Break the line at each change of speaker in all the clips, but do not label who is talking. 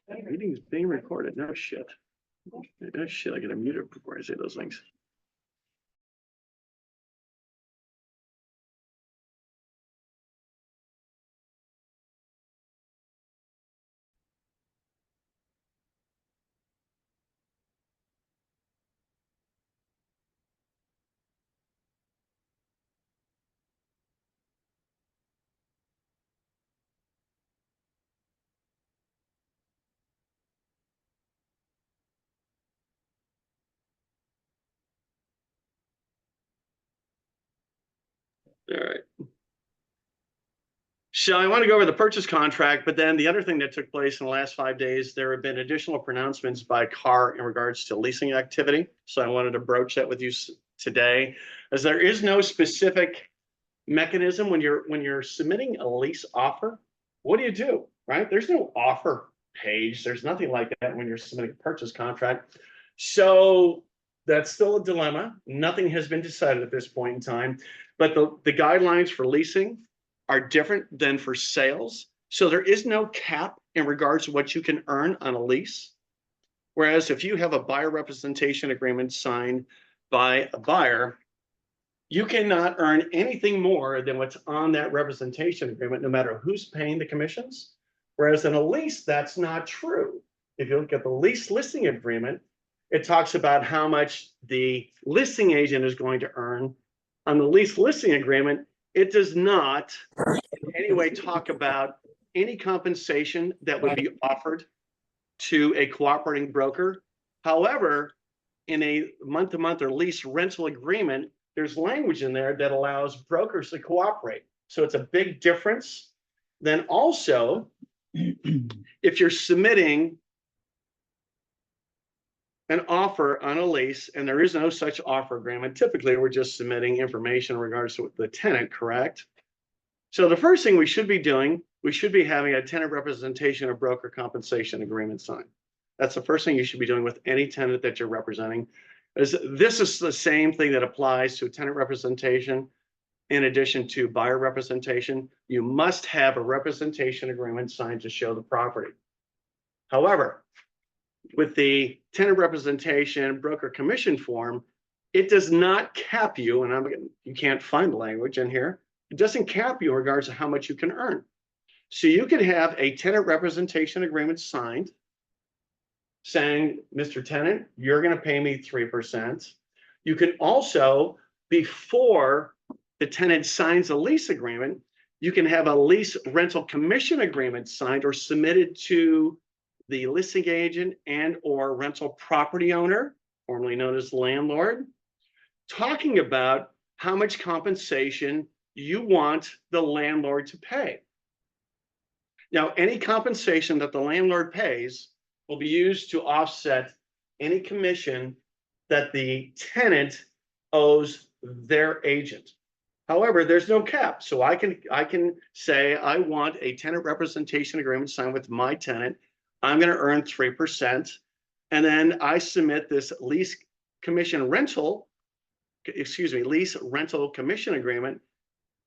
Meeting's being recorded. No shit. No shit. I gotta mute it before I say those things. All right. So I want to go over the purchase contract, but then the other thing that took place in the last 5 days, there have been additional pronouncements by CAR in regards to leasing activity. So I wanted to broach that with you today, as there is no specific mechanism when you're submitting a lease offer. What do? Right? There's no offer page. There's nothing like that when you're submitting a purchase contract. So that's still a dilemma. Nothing has been decided at this point in time, but the guidelines for leasing are different than for sales. So there is no cap in regards to what you can earn on a lease. Whereas if you have a buyer representation agreement signed by a buyer, you cannot earn anything more than what's on that representation agreement, no matter who's paying the commissions. Whereas in a lease, that's not true. If you look at the lease listing agreement, it talks about how much the listing agent is going to earn. On the lease listing agreement, it does not in any way talk about any compensation that would be offered to a cooperating broker. However, in a month-to-month or lease rental agreement, there's language in there that allows brokers to cooperate. So it's a big difference. Then also, if you're submitting an offer on a lease and there is no such offer agreement, typically we're just submitting information in regards to the tenant, correct? So the first thing we should be doing, we should be having a tenant representation or broker compensation agreement signed. That's the first thing you should be doing with any tenant that you're representing. This is the same thing that applies to tenant representation. In addition to buyer representation, you must have a representation agreement signed to show the property. However, with the tenant representation broker commission form, it does not cap you, and you can't find the language in here. It doesn't cap you in regards to how much you can earn. So you could have a tenant representation agreement signed saying, Mr. Tenant, you're going to pay me 3%. You can also, before the tenant signs a lease agreement, you can have a lease rental commission agreement signed or submitted to the listing agent and or rental property owner, formerly known as landlord, talking about how much compensation you want the landlord to pay. Now, any compensation that the landlord pays will be used to offset any commission that the tenant owes their agent. However, there's no cap. So I can say I want a tenant representation agreement signed with my tenant. I'm going to earn 3%. And then I submit this lease rental commission agreement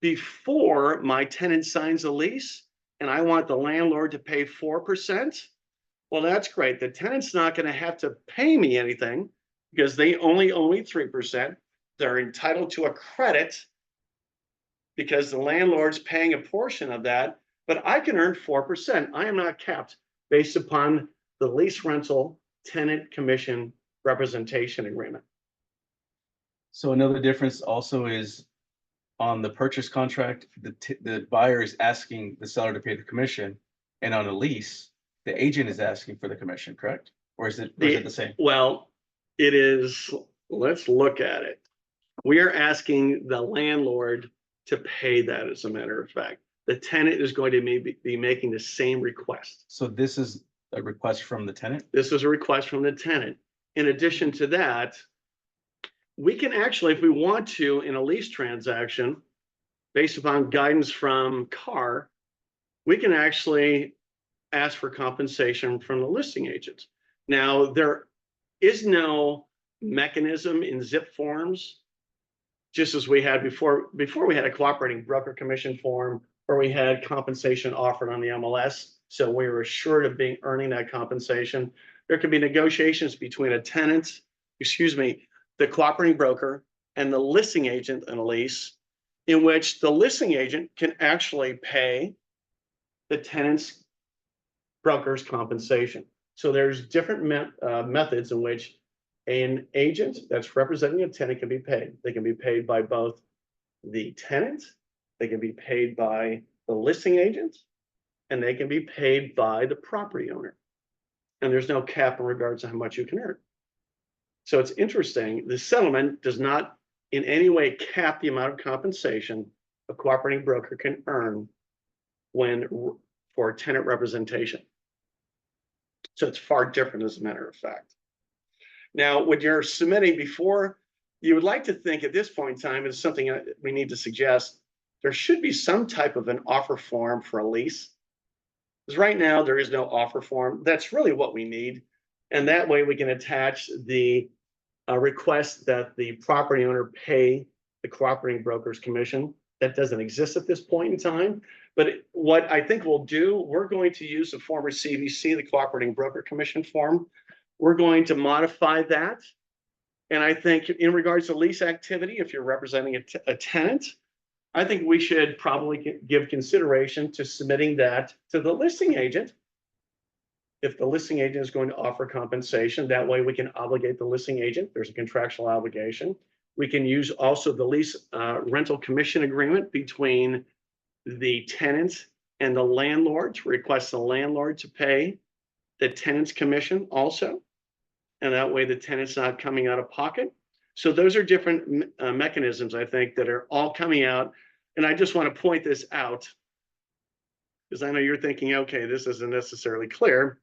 before my tenant signs a lease, and I want the landlord to pay 4%. Well, that's great. The tenant's not going to have to pay me anything because they only owe me 3%. They're entitled to a credit because the landlord's paying a portion of that, but I can earn 4%. I am not capped based upon the lease rental tenant commission representation agreement.
So another difference also is on the purchase contract, the buyer is asking the seller to pay the commission, and on a lease, the agent is asking for the commission, correct? Or is it the same?
Well, it is. Let's look at it. We are asking the landlord to pay that, as a matter of fact. The tenant is going to be making the same request.
So this is a request from the tenant?
This is a request from the tenant. In addition to that, we can actually, if we want to, in a lease transaction, based upon guidance from CAR, we can actually ask for compensation from the listing agent. Now, there is no mechanism in ZIP forms, just as we had before we had a cooperating broker commission form, or we had compensation offered on the MLS. So we were assured of earning that compensation. There can be negotiations between a tenant, the cooperating broker and the listing agent in a lease, in which the listing agent can actually pay the tenant's broker's compensation. So there's different methods in which an agent that's representing a tenant can be paid. They can be paid by both the tenant, they can be paid by the listing agent, and they can be paid by the property owner. And there's no cap in regards to how much you can earn. So it's interesting. The settlement does not in any way cap the amount of compensation a cooperating broker can earn for tenant representation. So it's far different, as a matter of fact. Now, when you're submitting before, you would like to think at this point in time, it's something we need to suggest, there should be some type of an offer form for a lease. Because right now there is no offer form. That's really what we need. And that way we can attach the request that the property owner pay the cooperating broker's commission. That doesn't exist at this point in time. But what I think we'll do, we're going to use the former CVC, the cooperating broker commission form. We're going to modify that. And I think in regards to lease activity, if you're representing a tenant, I think we should probably give consideration to submitting that to the listing agent. If the listing agent is going to offer compensation, that way we can obligate the listing agent. There's a contractual obligation. We can use also the lease rental commission agreement between the tenant and the landlord to request the landlord to pay the tenant's commission also. And that way the tenant's not coming out of pocket. So those are different mechanisms, I think, that are all coming out. And I just want to point this out because I know you're thinking, okay, this isn't necessarily clear.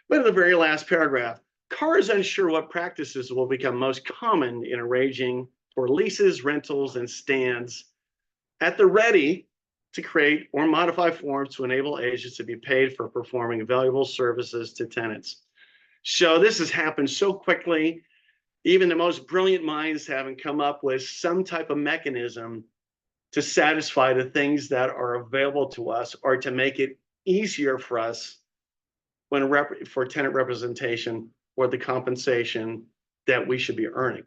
But in the very last paragraph, CAR is unsure what practices will become most common in arranging for leases, rentals, and stands at the ready to create or modify forms to enable agents to be paid for performing valuable services to tenants. So this has happened so quickly. Even the most brilliant minds haven't come up with some type of mechanism to satisfy the things that are available to us or to make it easier for us for tenant representation or the compensation that we should be earning.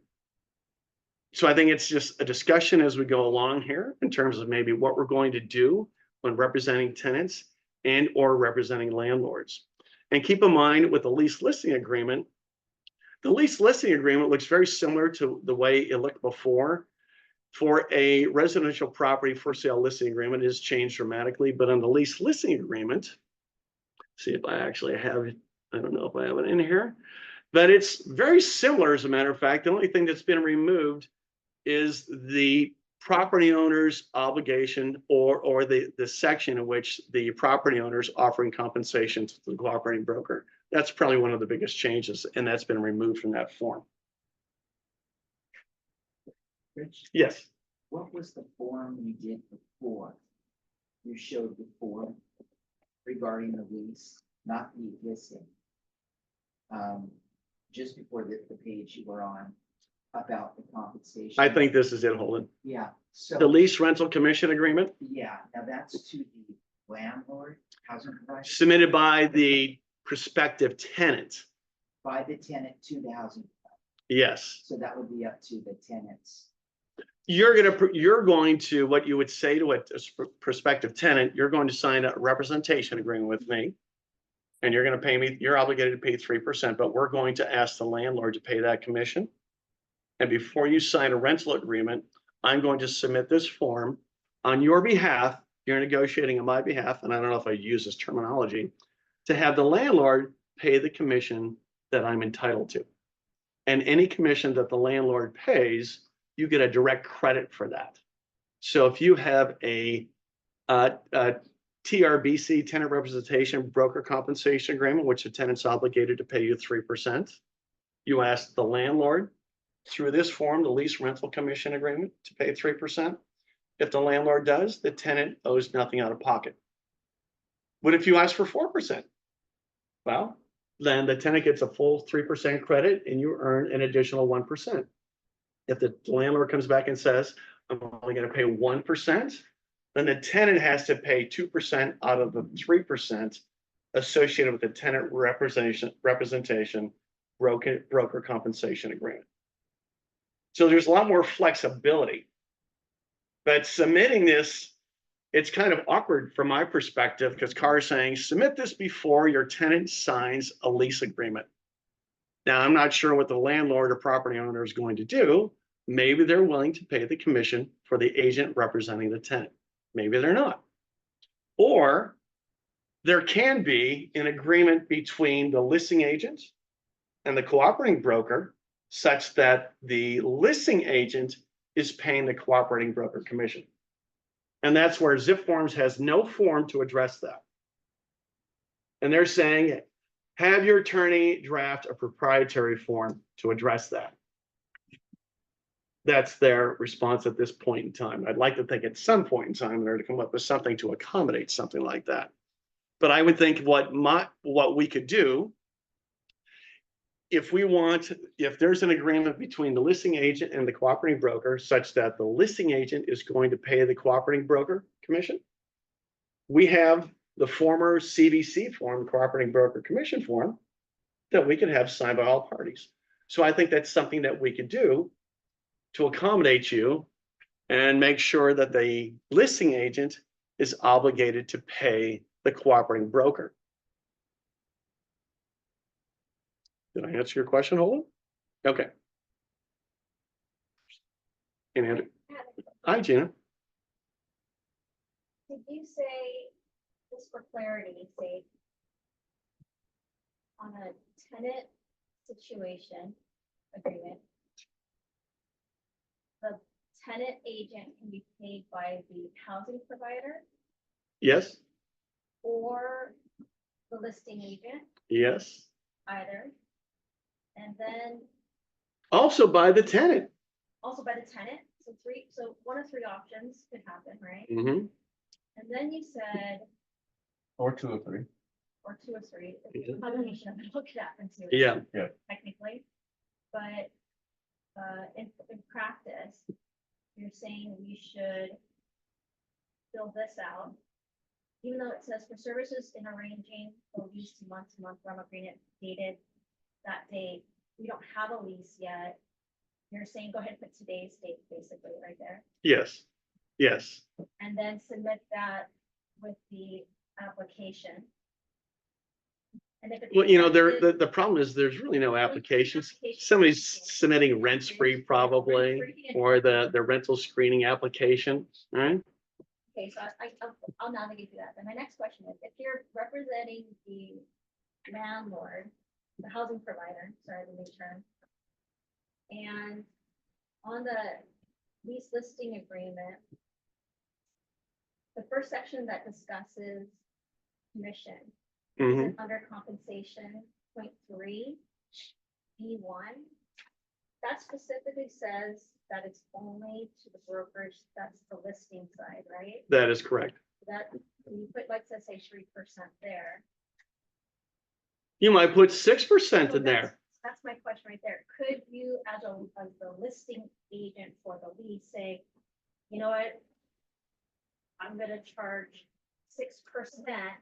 So I think it's just a discussion as we go along here in terms of maybe what we're going to do when representing tenants and or representing landlords. And keep in mind with the lease listing agreement, the lease listing agreement looks very similar to the way it looked before. For a residential property for sale listing agreement, it has changed dramatically, but on the lease listing agreement, see if I actually have it. I don't know if I have it in here, but it's very similar. As a matter of fact, the only thing that's been removed is the property owner's obligation or the section in which the property owner is offering compensation to the cooperating broker. That's probably one of the biggest changes, and that's been removed from that form.
Rich,
Yes.
what was the form you did before? You showed before regarding the lease, not the existing. Just before the page you were on about the compensation.
I think this is it, Holden.
Yeah, so.
The lease rental commission agreement
Yeah, now that's to the landlord, housing provider,
submitted by the prospective tenant.
by the tenant to the housing provider.
Yes.
So that would be up to the tenants.
You're going to, what you would say to a prospective tenant, you're going to sign a representation agreement with me. And you're going to pay me, you're obligated to pay 3%, but we're going to ask the landlord to pay that commission. And before you sign a rental agreement, I'm going to submit this form on your behalf. You're negotiating on my behalf, and I don't know if I use this terminology, to have the landlord pay the commission that I'm entitled to. And any commission that the landlord pays, you get a direct credit for that. So if you have a TRBC, tenant representation broker compensation agreement, which the tenant's obligated to pay you 3%, you ask the landlord through this form, the lease rental commission agreement, to pay 3%. If the landlord does, the tenant owes nothing out of pocket. What if you ask for 4%? Well, then the tenant gets a full 3% credit and you earn an additional 1%. If the landlord comes back and says, I'm only going to pay 1%, then the tenant has to pay 2% out of the 3% associated with the tenant representation broker compensation agreement. So there's a lot more flexibility. But submitting this, it's kind of awkward from my perspective because Carr is saying, submit this before your tenant signs a lease agreement. Now, I'm not sure what the landlord or property owner is going to do. Maybe they're willing to pay the commission for the agent representing the tenant. Maybe they're not. Or there can be an agreement between the listing agent and the cooperating broker such that the listing agent is paying the cooperating broker commission. And that's where Zip Forms has no form to address that. And they're saying, have your attorney draft a proprietary form to address that. That's their response at this point in time. I'd like to think at some point in time they're to come up with something to accommodate something like that. But I would think what we could do, if there's an agreement between the listing agent and the cooperating broker such that the listing agent is going to pay the cooperating broker commission, we have the former CBC form, cooperating broker commission form, that we could have signed by all parties. So I think that's something that we could do to accommodate you and make sure that the listing agent is obligated to pay the cooperating broker. Did I answer your question, Holden? Okay. And Andrew. Hi, Gina.
Did you say, just for clarity's sake, on a tenant situation agreement, the tenant agent can be paid by the housing provider
Yes,
or the listing agent,
yes.
either? And then
Also by the tenant.
also by the tenant, so one of three options could happen, right?
Mhm.
And then you said,
Or 2 or 3.
or two or three, it's
Yeah.
a combination of what could happen to it.
Yeah,
Technically, but in practice, you're saying we should fill this out. Even though it says for services in arranging the lease to month from agreement dated that date, we don't have a lease yet. You're saying go ahead and put today's date basically right there,
yes, yes.
and then submit that with the application. And if it's
Well, you know,
accepted-
the problem is there's really no applications.
application.
Somebody's submitting rent spree probably, or the rental screening application, right?
Okay, so I'll navigate through that. Then my next question is, if you're representing the landlord, the housing provider, sorry, the new term, and on the lease listing agreement, the first section that discusses commission
Mhm.
is under compensation, 0.3, B1. That specifically says that it's only to the brokers, that's the listing side, right?
That is correct.
That, you put, let's just say 3% there.
You might put 6%
So
in there.
That's my question right there. Could you, as the listing agent for the lease, say, you know what? I'm gonna charge 6%,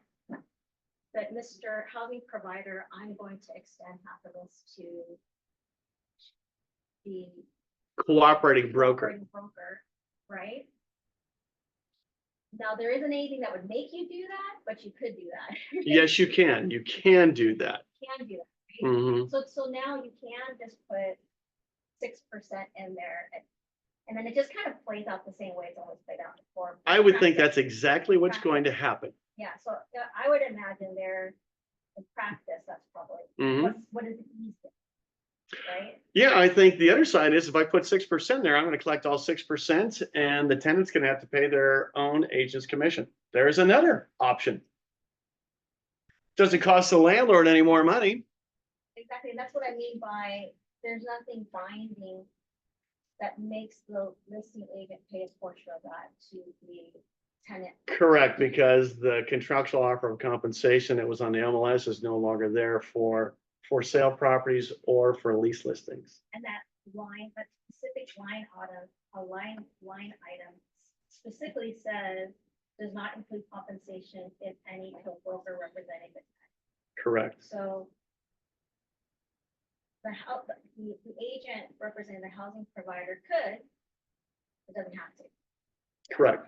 but Mr. Housing Provider, I'm going to extend half of this to the
Cooperating broker.
cooperating broker, right? Now, there isn't anything that would make you do that, but you could do that.
Yes, you can. You can do that.
Can do that. Right?
Mhm.
So now you can just put 6% in there, and then it just kind of plays out the same way it's always played out before.
I would think that's exactly what's going to happen.
Yeah, so I would imagine there, in practice, that's probably
Mhm.
what is the easiest, right?
Yeah, I think the other side is if I put 6% there, I'm going to collect all 6%, and the tenant's going to have to pay their own agent's commission. There's another option. Doesn't cost the landlord any more money.
Exactly, and that's what I mean by there's nothing binding that makes the listing agent pay a portion of that to the tenant.
Correct, because the contractual offer of compensation that was on the MLS is no longer there for sale properties or for lease listings.
And that specific line item specifically says does not include compensation if any to a broker representing the tenant.
Correct.
So the agent representing the housing provider could, it doesn't have to.
Correct.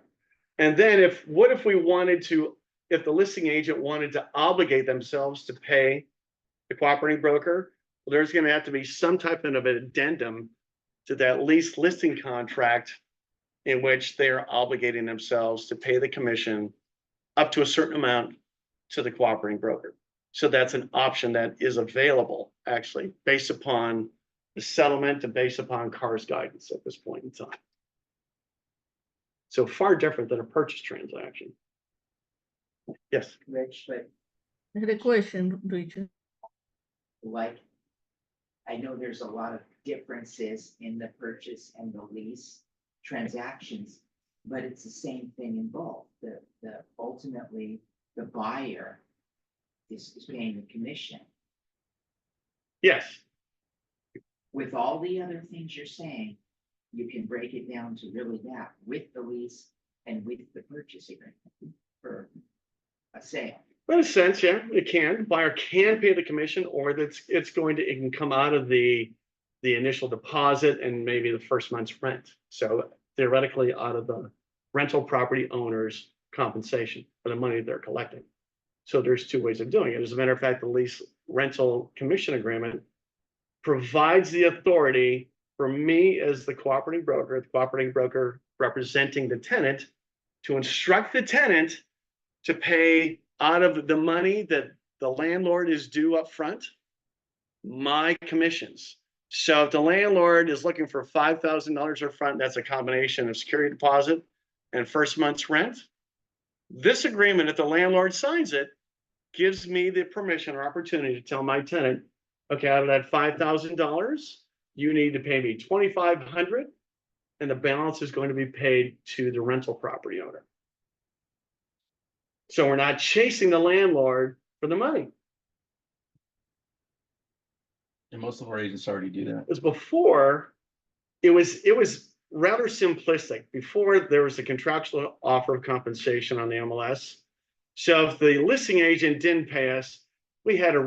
And then what if we wanted to, if the listing agent wanted to obligate themselves to pay the cooperating broker, well, there's going to have to be some type of an addendum to that lease listing contract in which they are obligating themselves to pay the commission up to a certain amount to the cooperating broker. So that's an option that is available, actually, based upon the settlement and based upon CAR's guidance at this point in time. So far different than a purchase transaction. Yes.
Rich, but
I had a question, Richard.
like, I know there's a lot of differences in the purchase and the lease transactions, but it's the same thing involved. The ultimately, the buyer is paying the commission.
Yes.
With all the other things you're saying, you can break it down to really that with the lease and with the purchase agreement for a sale.
In a sense, yeah, it can. Buyer can pay the commission, or it can come out of the initial deposit and maybe the first month's rent. So theoretically, out of the rental property owner's compensation for the money they're collecting. So there's two ways of doing it. As a matter of fact, the lease rental commission agreement provides the authority for me as the cooperating broker representing the tenant, to instruct the tenant to pay out of the money that the landlord is due up front, my commissions. So if the landlord is looking for $5,000 up front, that's a combination of security deposit and first month's rent. This agreement, if the landlord signs it, gives me the permission or opportunity to tell my tenant, okay, out of that $5,000, you need to pay me $2,500, and the balance is going to be paid to the rental property owner. So we're not chasing the landlord for the money.
And most of our agents already do that.
As before, it was rather simplistic. Before, there was a contractual offer of compensation on the MLS. So if the listing agent didn't pay us, we had a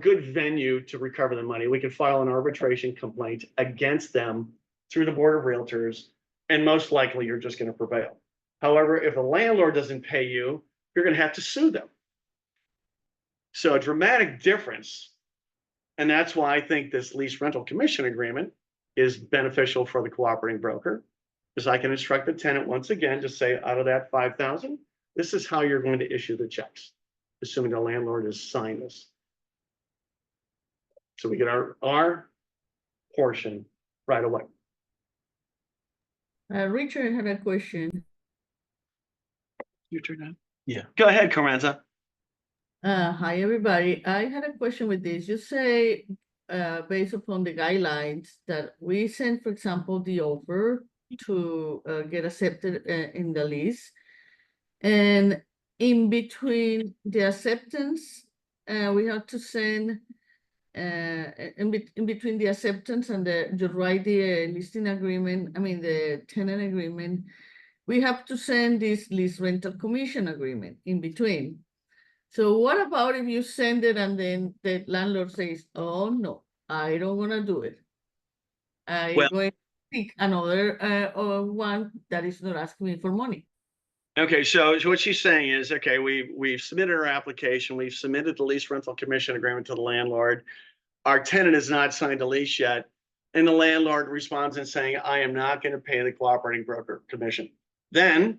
good venue to recover the money. We could file an arbitration complaint against them through the Board of Realtors, and most likely you're just going to prevail. However, if the landlord doesn't pay you, you're going to have to sue them. So a dramatic difference. And that's why I think this lease rental commission agreement is beneficial for the cooperating broker, because I can instruct the tenant once again to say, out of that $5,000, this is how you're going to issue the checks, assuming the landlord has signed this. So we get our portion right away.
Richard had a question.
Your turn now.
Yeah.
Go ahead, Carranza.
Hi, everybody. I had a question with this. You say, based upon the guidelines, that we send, for example, the offer to get accepted in the lease. And in between the acceptance, we have to send, in between the acceptance and you write the listing agreement, the tenant agreement, we have to send this lease rental commission agreement in between. So what about if you send it and then the landlord says, oh, no, I don't want to do it. I'm going to pick another one that is not asking me for money.
Okay, so what she's saying is, okay, we've submitted our application, we've submitted the lease rental commission agreement to the landlord. Our tenant has not signed a lease yet, and the landlord responds and saying, I am not going to pay the cooperating broker commission. Then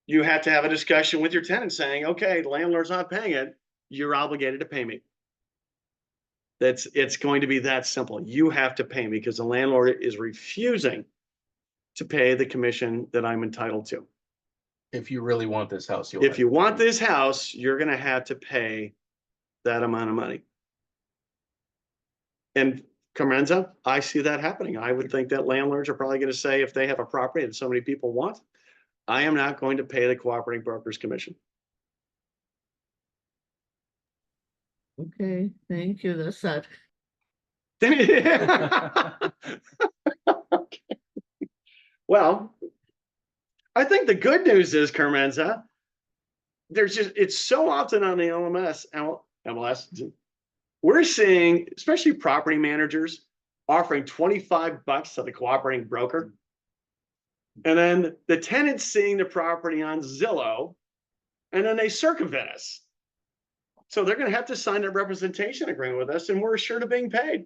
you have to have a discussion with your tenant saying, okay, the landlord's not paying it, you're obligated to pay me. It's going to be that simple. You have to pay me because the landlord is refusing to pay the commission that I'm entitled to.
If you really want this house,
If you want this house, you're going to have to pay that amount of money. And Carmenza, I see that happening. I would think that landlords are probably going to say, if they have a property that so many people want, I am not going to pay the cooperating broker's commission.
Okay, thank you. That's sad.
Well, I think the good news is, Carmenza, there's just, it's so often on the MLS. We're seeing, especially property managers, offering $25 to the cooperating broker. And then the tenant's seeing the property on Zillow, and then they circumvent us. So they're gonna have to sign a representation agreement with us, and we're assured of being paid.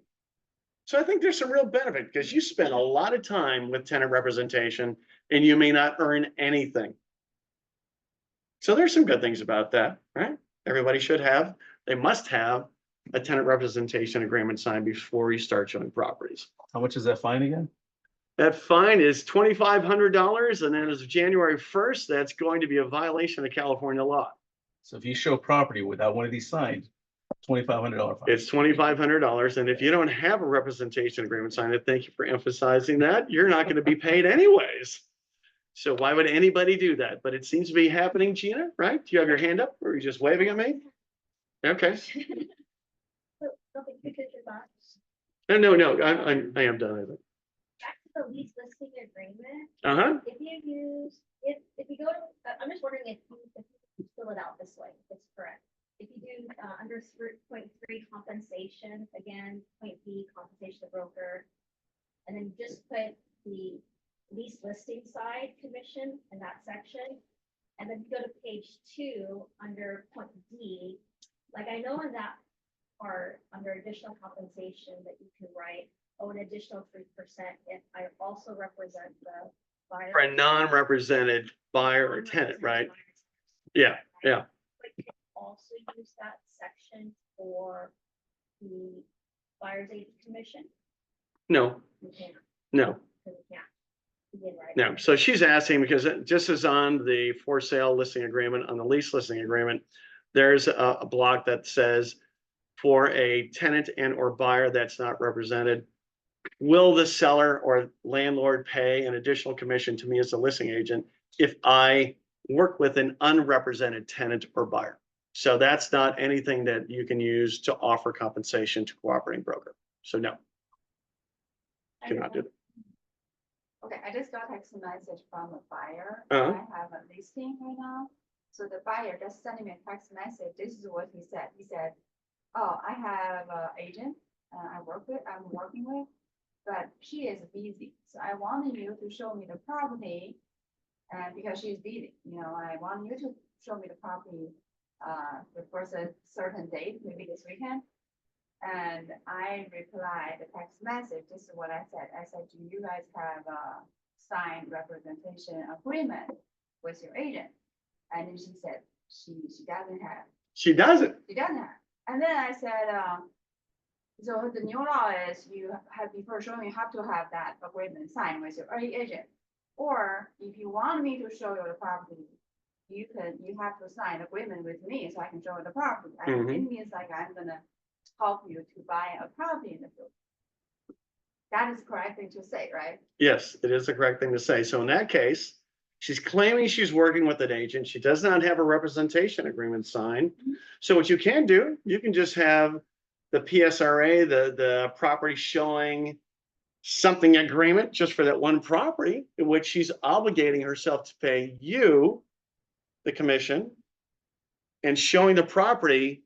So I think there's some real benefit, because you spend a lot of time with tenant representation and you may not earn anything. So there's some good things about that, right? Everybody should have, they must have a tenant representation agreement signed before you start showing properties.
How much is that fine again?
That fine is $2,500, and then as of January 1st, that's going to be a violation of California law.
So if you show property without one of these signed, $2,500 fine.
It's $2,500, and if you don't have a representation agreement signed, and thank you for emphasizing that, you're not going to be paid anyways. So why would anybody do that? But it seems to be happening, Gina, right? Do you have your hand up, or are you just waving at me? Okay.
Nothing to your thoughts.
No, I am done, I think.
Back to the lease listing agreement.
Uh-huh.
If you use, if you go to, I'm just wondering if you fill it out this way, if it's correct. If you do under 3.3 compensation, again, point B, compensation to broker, and then just put the lease listing side commission in that section. And then you go to page 2 under point D, like I know in that part under additional compensation that you can write, oh, an additional 3% if I also represent the buyer.
For a non-represented buyer or tenant, right? Yeah, yeah.
But can you also use that section for the buyer's agent commission?
No,
You can't,
no.
because you can't. You didn't write
No,
it.
so she's asking because just as on the for sale listing agreement, on the lease listing agreement, there's a block that says for a tenant and or buyer that's not represented, will the seller or landlord pay an additional commission to me as a listing agent if I work with an unrepresented tenant or buyer? So that's not anything that you can use to offer compensation to cooperating broker. So no, cannot do that.
Okay, I just got a text message from a buyer.
Uh-huh.
I have a listing right now. So the buyer just sent me a text message. This is what he said. He said, oh, I have an agent I'm working with, but she is busy. So I wanted you to show me the property. And because she's busy, I want you to show me the property before a certain date, maybe this weekend. And I replied the text message. This is what I said. I said, do you guys have a signed representation agreement with your agent? And then she said, she doesn't have.
She doesn't.
She doesn't have. And then I said, so the new law is you have before showing, you have to have that agreement signed with your agent. Or if you want me to show you the property, you have to sign agreement with me so I can show you the property. And it means like I'm gonna help you to buy a property in the future. That is the correct thing to say, right?
Yes, it is the correct thing to say. So in that case, she's claiming she's working with an agent. She does not have a representation agreement signed. So what you can do, you can just have the PSRA, the property showing something agreement just for that one property in which she's obligating herself to pay you the commission, and showing the property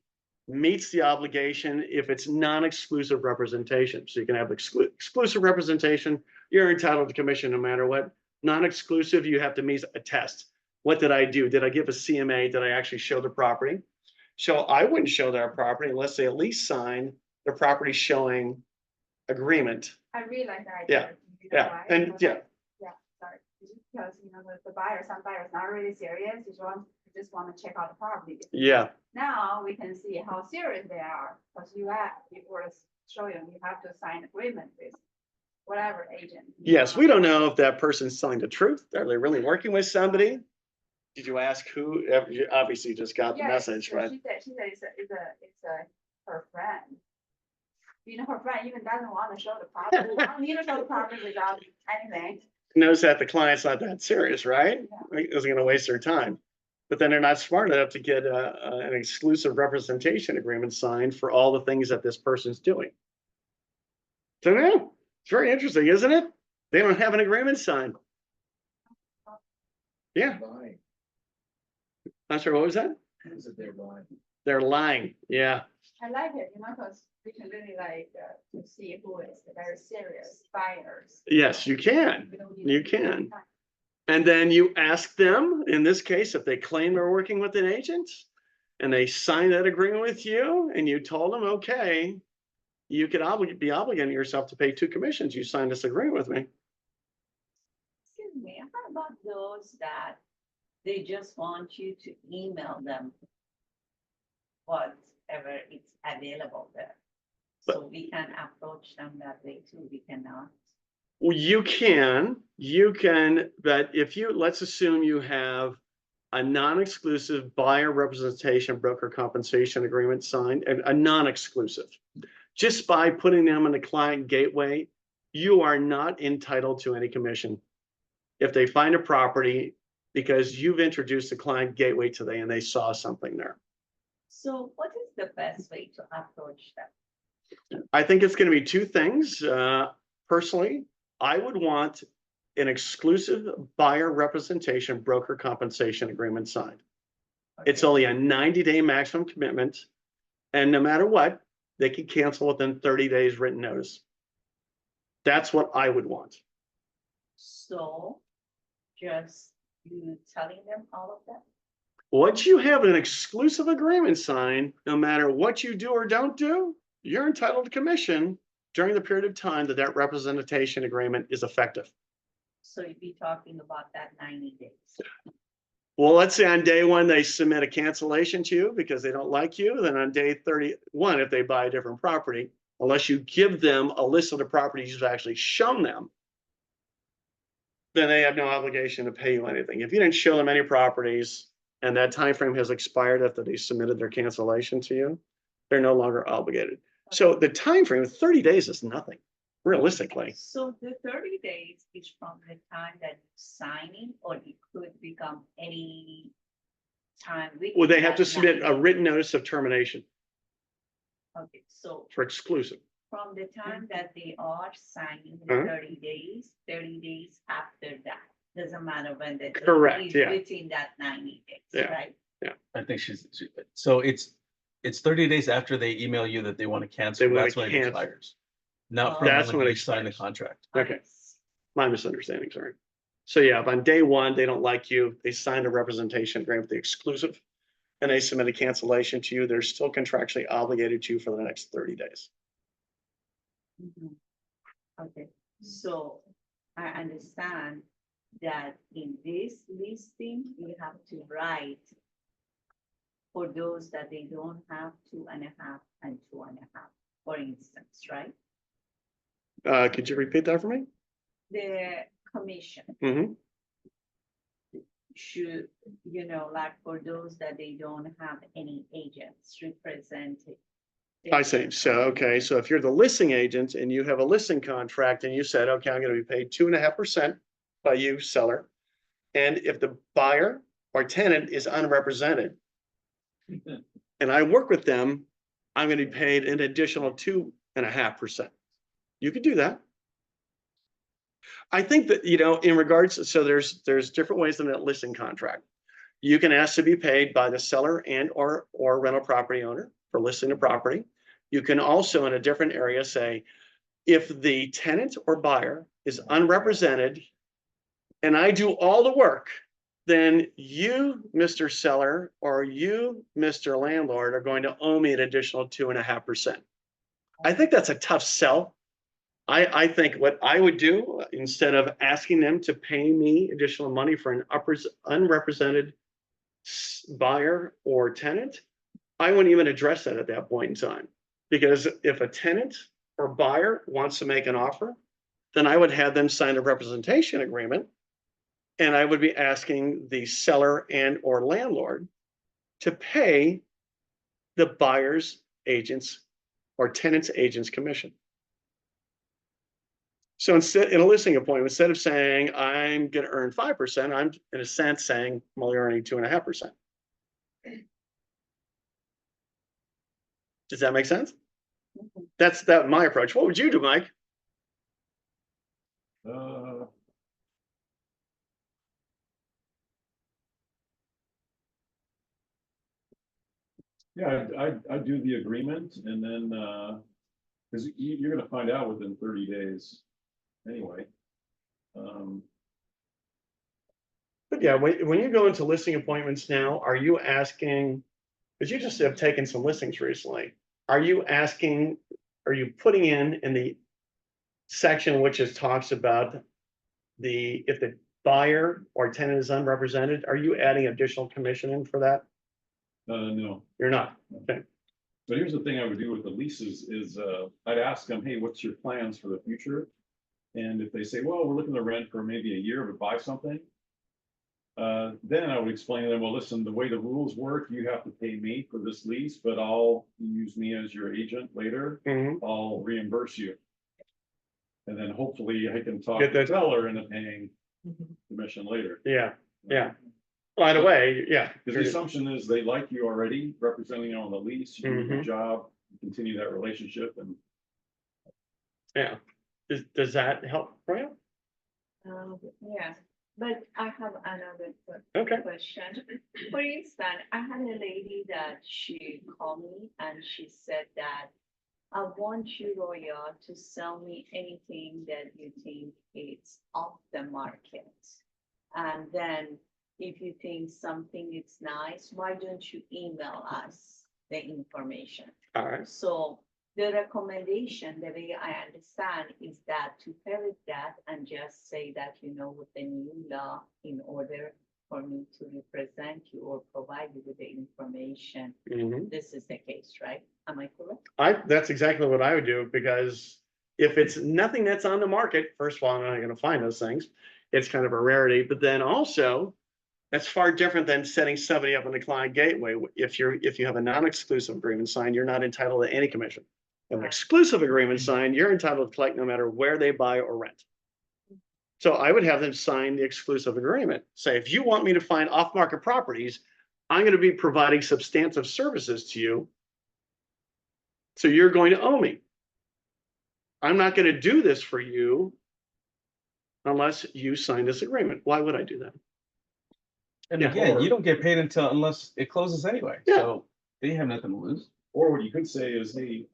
meets the obligation if it's non-exclusive representation. So you can have exclusive representation, you're entitled to commission no matter what. Non-exclusive, you have to meet a test. What did I do? Did I give a CMA? Did I actually show the property? So I wouldn't show that property unless they at least sign the property showing agreement.
I really like that
Yeah,
idea. You know
yeah,
why?
and
Because
yeah.
Sorry, because the buyer, some buyers not really serious, you just want to check out the property.
Yeah,
Now we can see how serious they are, because before showing, you have to sign agreement with whatever agent.
yes, we don't know if that person's telling the truth. Are they really working with somebody? Did you ask who? You obviously just got the message,
so
right?
She said it's her friend. Her friend even doesn't want to show the property. Want me to show the property without anything.
Knows that the client's not that serious, right? Isn't gonna waste their time. But then they're not smart enough to get an exclusive representation agreement signed for all the things that this person's doing. So yeah, it's very interesting, isn't it? They don't have an agreement signed. Yeah. I'm sorry, what was that? They're lying. Yeah.
I like it, because we can really like to see who is the very serious buyers.
Yes, you can.
We don't need
You
to take
can.
time.
And then you ask them, in this case, if they claim they're working with an agent and they sign that agreement with you and you told them, okay, you could be obligating yourself to pay 2 commissions. You signed this agreement with me.
Excuse me, how about those that they just want you to email them whatever is available there? So we can approach them that way too, we cannot.
Well, you can, but if you, let's assume you have a non-exclusive buyer representation broker compensation agreement signed, and a non-exclusive. Just by putting them in the client gateway, you are not entitled to any commission. If they find a property because you've introduced the client gateway to them and they saw something there.
So what is the best way to approach them?
I think it's going to be 2 things. Personally, I would want an exclusive buyer representation broker compensation agreement signed. It's only a 90-day maximum commitment. And no matter what, they can cancel within 30 days written notice. That's what I would want.
So just you telling them all of that?
Once you have an exclusive agreement signed, no matter what you do or don't do, you're entitled to commission during the period of time that that representation agreement is effective.
So you'd be talking about that 90 days.
Well, let's say on day 1, they submit a cancellation to you because they don't like you. Then on day 31, if they buy a different property, unless you give them a list of the properties you've actually shown them, then they have no obligation to pay you anything. If you didn't show them any properties and that time frame has expired after they submitted their cancellation to you, they're no longer obligated. So the time frame of 30 days is nothing, realistically.
So the 30 days is from the time that you sign it, or it could become any time.
Well, they have to
within that
submit a
90
written
days.
notice of termination
Okay, so
for exclusive.
from the time that they are signing the
Uh-huh.
30 days after that, doesn't matter when the.
Correct,
is
yeah.
Within that 90 days,
Yeah.
right?
I think so it's 30 days after they email you that they want to cancel.
They wanna
That's when it
cancel.
expires. Not
Oh.
from
That's when it
you sign the
expires.
contract.
Okay. My misunderstanding, sorry. So yeah, if on day 1, they don't like you, they signed a representation agreement with the exclusive, and they submit a cancellation to you, they're still contractually obligated to you for the next 30 days.
Mhm. Okay, so I understand that in this listing, you have to write for those that they don't have 2.5 and 2.5, for instance, right?
Could you repeat that for me?
The commission
Mhm.
should, like for those that they don't have any agents represented.
I see. So, okay, so if you're the listing agent and you have a listing contract and you said, okay, I'm gonna be paid 2.5% by you, seller. And if the buyer or tenant is unrepresented and I work with them, I'm gonna be paid an additional 2.5%. You could do that. I think that, in regards, so there's different ways in that listing contract. You can ask to be paid by the seller and or rental property owner for listing the property. You can also, in a different area, say, if the tenant or buyer is unrepresented and I do all the work, then you, Mr. Seller, or you, Mr. Landlord, are going to owe me an additional 2.5%. I think that's a tough sell. I think what I would do, instead of asking them to pay me additional money for an unrepresented buyer or tenant, I wouldn't even address that at that point in time. Because if a tenant or buyer wants to make an offer, then I would have them sign a representation agreement. And I would be asking the seller and or landlord to pay the buyer's agents or tenant's agent's commission. So instead, in a listing appointment, instead of saying I'm going to earn 5%, I'm in a sense saying I'm only earning 2.5%. Does that make sense? That's my approach. What would you do, Mike?
Yeah, I do the agreement and then, because you're gonna find out within 30 days anyway.
But yeah, when you go into listing appointments now, are you asking, because you just have taken some listings recently, are you asking, are you putting in the section which is talks about if the buyer or tenant is unrepresented, are you adding additional commission in for that?
No,
You're not. Okay.
but here's the thing I would do with the leases is, I'd ask them, hey, what's your plans for the future? And if they say, well, we're looking to rent for maybe a year to buy something. Then I would explain to them, well, listen, the way the rules work, you have to pay me for this lease, but I'll use me as your agent later.
Mhm.
I'll reimburse you. And then hopefully I can talk
Get
the
that-
seller into paying commission later.
Yeah, yeah. By the way, yeah.
Because the assumption is they like you already, representing you on the lease, you do a good
Mhm.
job, continue that relationship and.
Yeah. Does that help, Brian?
Yeah, but I have another
Okay.
question. For instance, I had a lady that she called me and she said that I want you, Roya, to sell me anything that you think is off the market. And then if you think something is nice, why don't you email us the information?
All right.
So the recommendation, the way I understand, is that to parrot that and just say that, with the new law, in order for me to represent you or provide you with the information,
Mhm.
this is the case, right? Am I correct?
That's exactly what I would do, because if it's nothing that's on the market, first of all, I'm not gonna find those things. It's kind of a rarity, but then also, that's far different than setting somebody up in the client gateway. If you have a non-exclusive agreement signed, you're not entitled to any commission. An
Right.
exclusive agreement signed, you're entitled to collect no matter where they buy or rent. So I would have them sign the exclusive agreement. Say, if you want me to find off-market properties, I'm gonna be providing substantive services to you. So you're going to owe me. I'm not gonna do this for you unless you sign this agreement. Why would I do that?
And
Yeah.
again, you don't get paid unless it closes anyway,
Yeah.
so they have nothing to lose.
Or what you could say is, hey,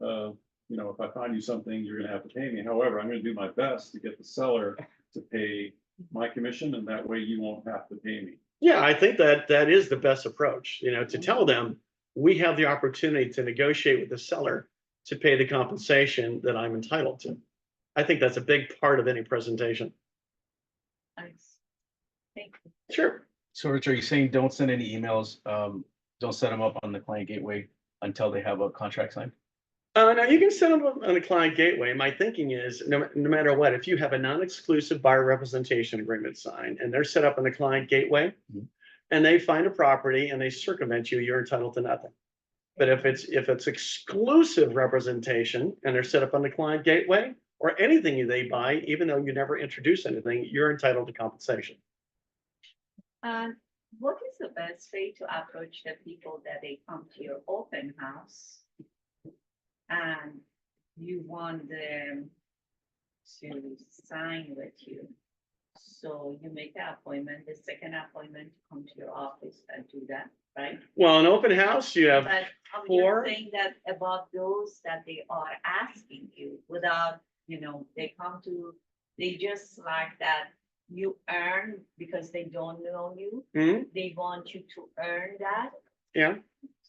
if I find you something, you're gonna have to pay me. However, I'm gonna do my best to get the seller to pay my commission, and that way you won't have to pay me.
Yeah, I think that is the best approach, to tell them, we have the opportunity to negotiate with the seller to pay the compensation that I'm entitled to. I think that's a big part of any presentation.
Nice. Thank you.
Sure.
So Rich, are you saying don't send any emails, don't set them up on the client gateway until they have a contract signed?
Now you can set them up on the client gateway. My thinking is no matter what, if you have a non-exclusive buyer representation agreement signed and they're set up on the client gateway
Mhm.
and they find a property and they circumvent you, you're entitled to nothing. But if it's exclusive representation and they're set up on the client gateway or anything they buy, even though you never introduce anything, you're entitled to compensation.
And what is the best way to approach the people that they come to your open house? And you want them to sign with you. So you make the appointment, the second appointment, come to your office and do that, right?
Well, an open house, you have
But I'm
four.
just saying that about those that they are asking you without, they just like that you earn because they don't know you.
Mhm.
They want you to earn that.
Yeah.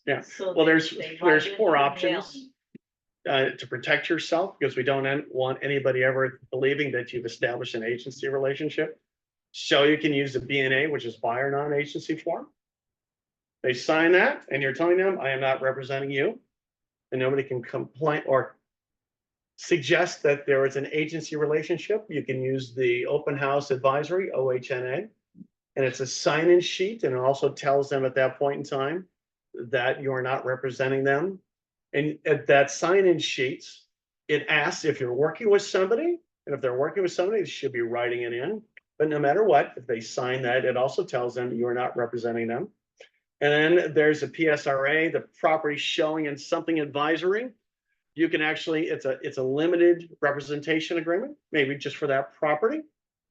Yeah.
So
Well,
they
there's
say, "Why don't
four
you mail
options.
me?"
To protect yourself, because we don't want anybody ever believing that you've established an agency relationship. So you can use the BNA, which is buyer non-agency form. They sign that and you're telling them, I am not representing you. And nobody can complain or suggest that there is an agency relationship. You can use the open house advisory, OHNA. And it's a sign-in sheet, and it also tells them at that point in time that you are not representing them. And at that sign-in sheet, it asks if you're working with somebody, and if they're working with somebody, they should be writing it in. But no matter what, if they sign that, it also tells them you are not representing them. And then there's a PSRA, the property showing and something advisory. You can actually, it's a limited representation agreement, maybe just for that property.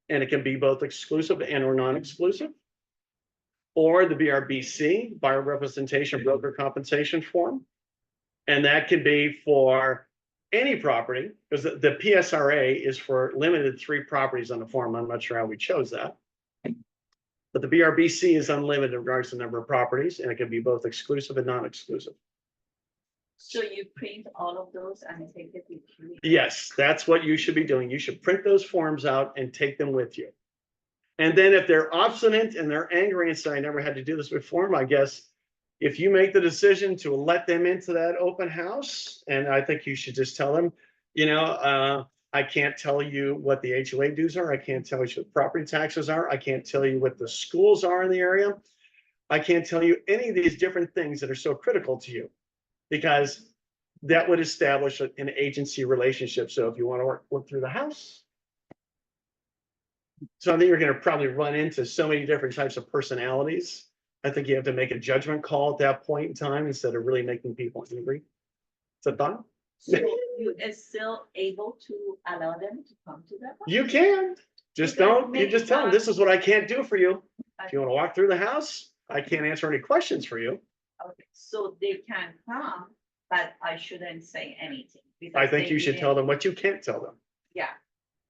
And it can be both exclusive and or non-exclusive. or the BRBC, buyer representation broker compensation form. And that could be for any property, because the PSRA is for limited 3 properties on the form. I'm not sure how we chose that. But the BRBC is unlimited in regards to the number of properties, and it can be both exclusive and non-exclusive.
So you print all of those and take it with you?
Yes, that's what you should be doing. You should print those forms out and take them with you. And then if they're obstinate and they're angry and say, I never had to do this before, I guess if you make the decision to let them into that open house, and I think you should just tell them, I can't tell you what the HOA dues are. I can't tell you what property taxes are. I can't tell you what the schools are in the area. I can't tell you any of these different things that are so critical to you, because that would establish an agency relationship. So if you want to work through the house. So I think you're going to probably run into so many different types of personalities. I think you have to make a judgment call at that point in time instead of really making people angry. Is that done?
So you are still able to allow them to come to that?
You can. Just don't, you just tell them, this is what I can't do for you. If you want to walk through the house, I can't answer any questions for you.
Okay, so they can come, but I shouldn't say anything. because
I think
they
you should tell
didn't-
them what you can't tell them.
Yeah,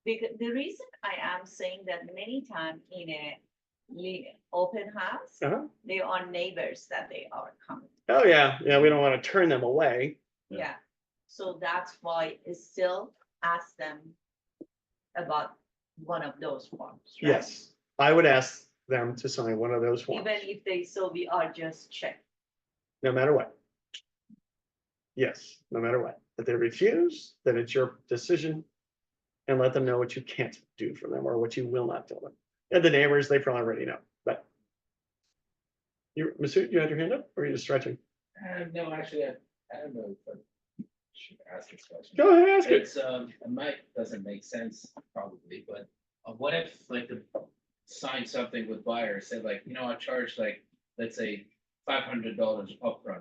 because the reason I am saying that many times in a open house,
Uh-huh.
they are neighbors that they are coming.
Oh, yeah, yeah, we don't want to turn them away.
Yeah.
Yeah, so that's why it's still ask them about one of those forms. right?
Yes, I would ask them to sign one of those forms,
Even if they, so we are just check.
no matter what. Yes, no matter what. If they refuse, then it's your decision. And let them know what you can't do for them or what you will not tell them. And the neighbors, they probably already know, but. Masood, you had your hand up or are you just stretching?
No, actually, I don't know if I should ask this question.
Go ahead, ask it.
It's, it might, doesn't make sense probably, but what if like the sign something with buyer, said like, I charge like, let's say $500 upfront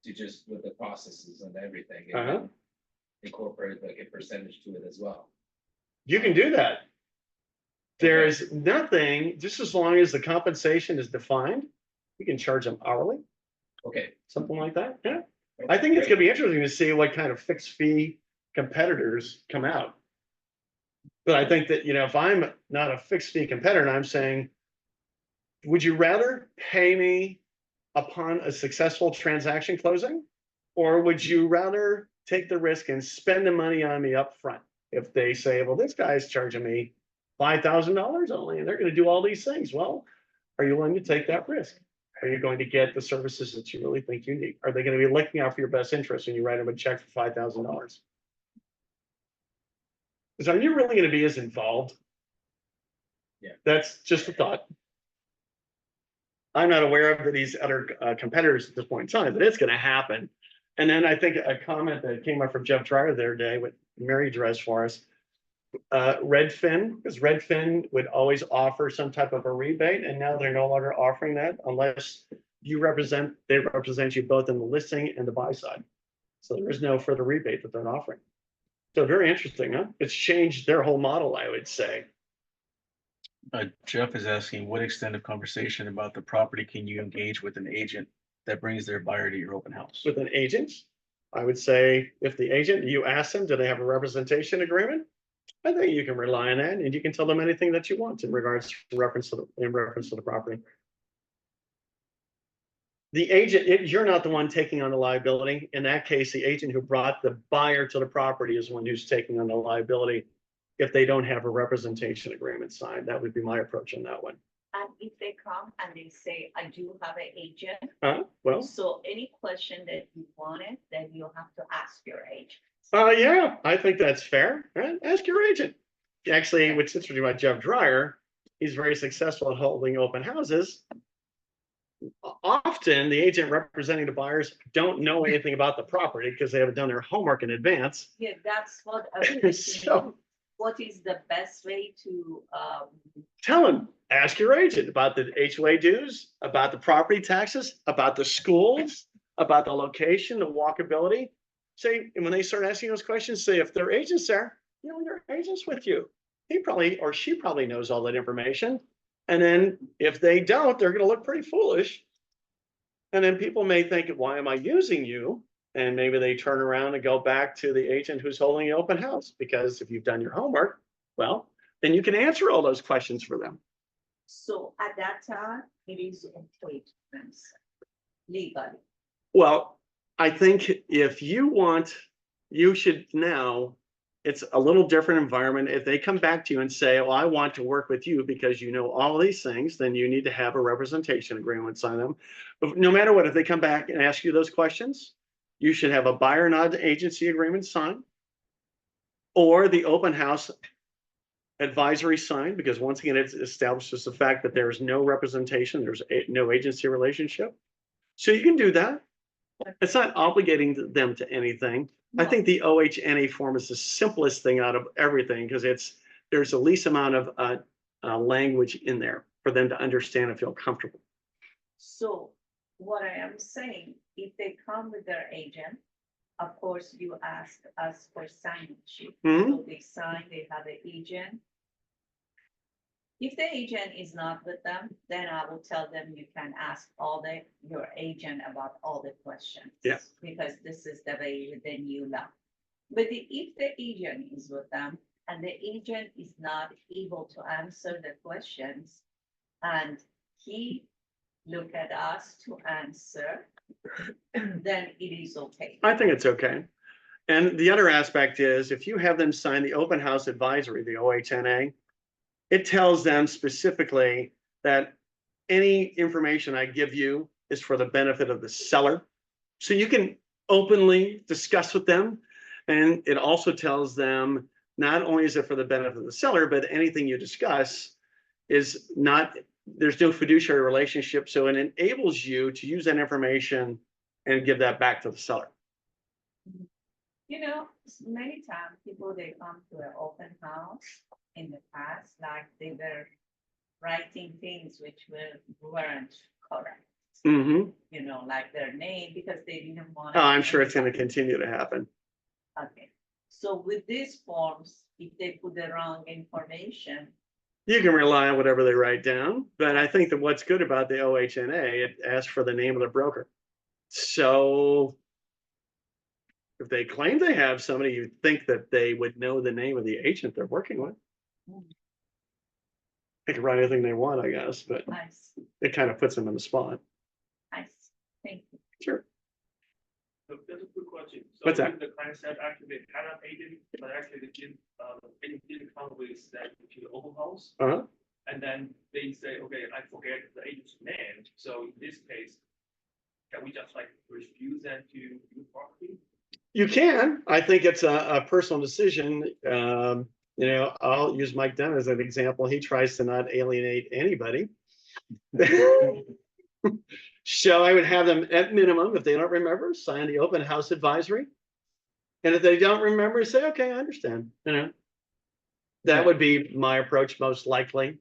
to just with the processes and everything. And
Uh-huh.
then incorporate like a percentage to it as well.
You can do that. There's nothing, just as long as the compensation is defined, you can charge them hourly,
Okay.
something like that, yeah. I think it's gonna be interesting to see what kind of fixed fee competitors come out. But I think that, if I'm not a fixed fee competitor and I'm saying, would you rather pay me upon a successful transaction closing? Or would you rather take the risk and spend the money on me up front? If they say, well, this guy's charging me $5,000 only, and they're gonna do all these things. Well, are you willing to take that risk? Are you going to get the services that you really think you need? Are they gonna be looking out for your best interest when you write them a check for $5,000? Because are you really gonna be as involved?
Yeah.
That's just a thought. I'm not aware of these other competitors at this point in time, but it's gonna happen. And then I think a comment that came up from Jeff Dryer the other day, what Mary addressed for us. Redfin, because Redfin would always offer some type of a rebate, and now they're no longer offering that unless they represent you both in the listing and the buy side. So there is no further rebate that they're offering. So very interesting, huh? It's changed their whole model, I would say.
Jeff is asking, what extent of conversation about the property can you engage with an agent that brings their buyer to your open house?
With an agent, I would say if the agent, you ask them, do they have a representation agreement? I think you can rely on that and you can tell them anything that you want in reference to the property. The agent, you're not the one taking on the liability. In that case, the agent who brought the buyer to the property is the one who's taking on the liability. If they don't have a representation agreement signed, that would be my approach on that one.
And if they come and they say, I do have an agent,
Well,
so any question that you wanted, then you'll have to ask your agent.
yeah, I think that's fair. Ask your agent. Actually, what's interesting about Jeff Dryer, he's very successful at holding open houses. Often the agent representing the buyers don't know anything about the property because they haven't done their homework in advance.
Yeah, that's what I would like to
So
know. What is the best way to,
tell him, ask your agent about the HOA dues, about the property taxes, about the schools, about the location, the walkability. Say, and when they start asking those questions, say, if their agent's there, your agent's with you. He probably, or she probably knows all that information. And then if they don't, they're gonna look pretty foolish. And then people may think, why am I using you? And maybe they turn around and go back to the agent who's holding the open house, because if you've done your homework, well, then you can answer all those questions for them.
So at that time, it is okay to answer legally.
Well, I think if you want, you should now, it's a little different environment. If they come back to you and say, well, I want to work with you because you know all these things, then you need to have a representation agreement, sign them. But no matter what, if they come back and ask you those questions, you should have a buyer not agency agreement signed, or the open house advisory signed, because once again, it establishes the fact that there is no representation, there's no agency relationship. So you can do that. It's not obligating them to anything. I think the OHNA form is the simplest thing out of everything, because there's the least amount of language in there for them to understand and feel comfortable.
So what I am saying, if they come with their agent, of course, you ask us for signature.
Mhm.
So they sign, they have an agent. If the agent is not with them, then I will tell them you can ask your agent about all the questions.
Yeah.
Because this is the way the new law. But if the agent is with them and the agent is not able to answer the questions, and he look at us to answer, then it is okay.
I think it's okay. And the other aspect is, if you have them sign the open house advisory, the OHNA, it tells them specifically that any information I give you is for the benefit of the seller. So you can openly discuss with them. And it also tells them, not only is it for the benefit of the seller, but anything you discuss is not, there's no fiduciary relationship. So it enables you to use that information and give that back to the seller.
You know, many times people, they come to an open house in the past, like they were writing things which weren't correct.
Mm-hmm.
You know, like their name, because they didn't want.
Oh, I'm sure it's going to continue to happen.
Okay, so with these forms, if they put the wrong information,
You can rely on whatever they write down, but I think that what's good about the OHNA, it asks for the name of the broker. So if they claim they have somebody, you'd think that they would know the name of the agent they're working with. They can write anything they want, I guess, but
nice,
it kind of puts them in the spot.
nice, thank you.
Sure.
So just a quick question. So
What's that?
if the client said actually they had an agent, but actually they didn't come with that to the open house.
Uh-huh.
And then they say, okay, I forget the agent's name. So in this case, can we just like refuse that to your property?
You can. I think it's a personal decision. You know, I'll use Mike Dunn as an example. He tries to not alienate anybody. So I would have them at minimum, if they don't remember, sign the open house advisory. And if they don't remember, say, okay, I understand, you know. That would be my approach most likely.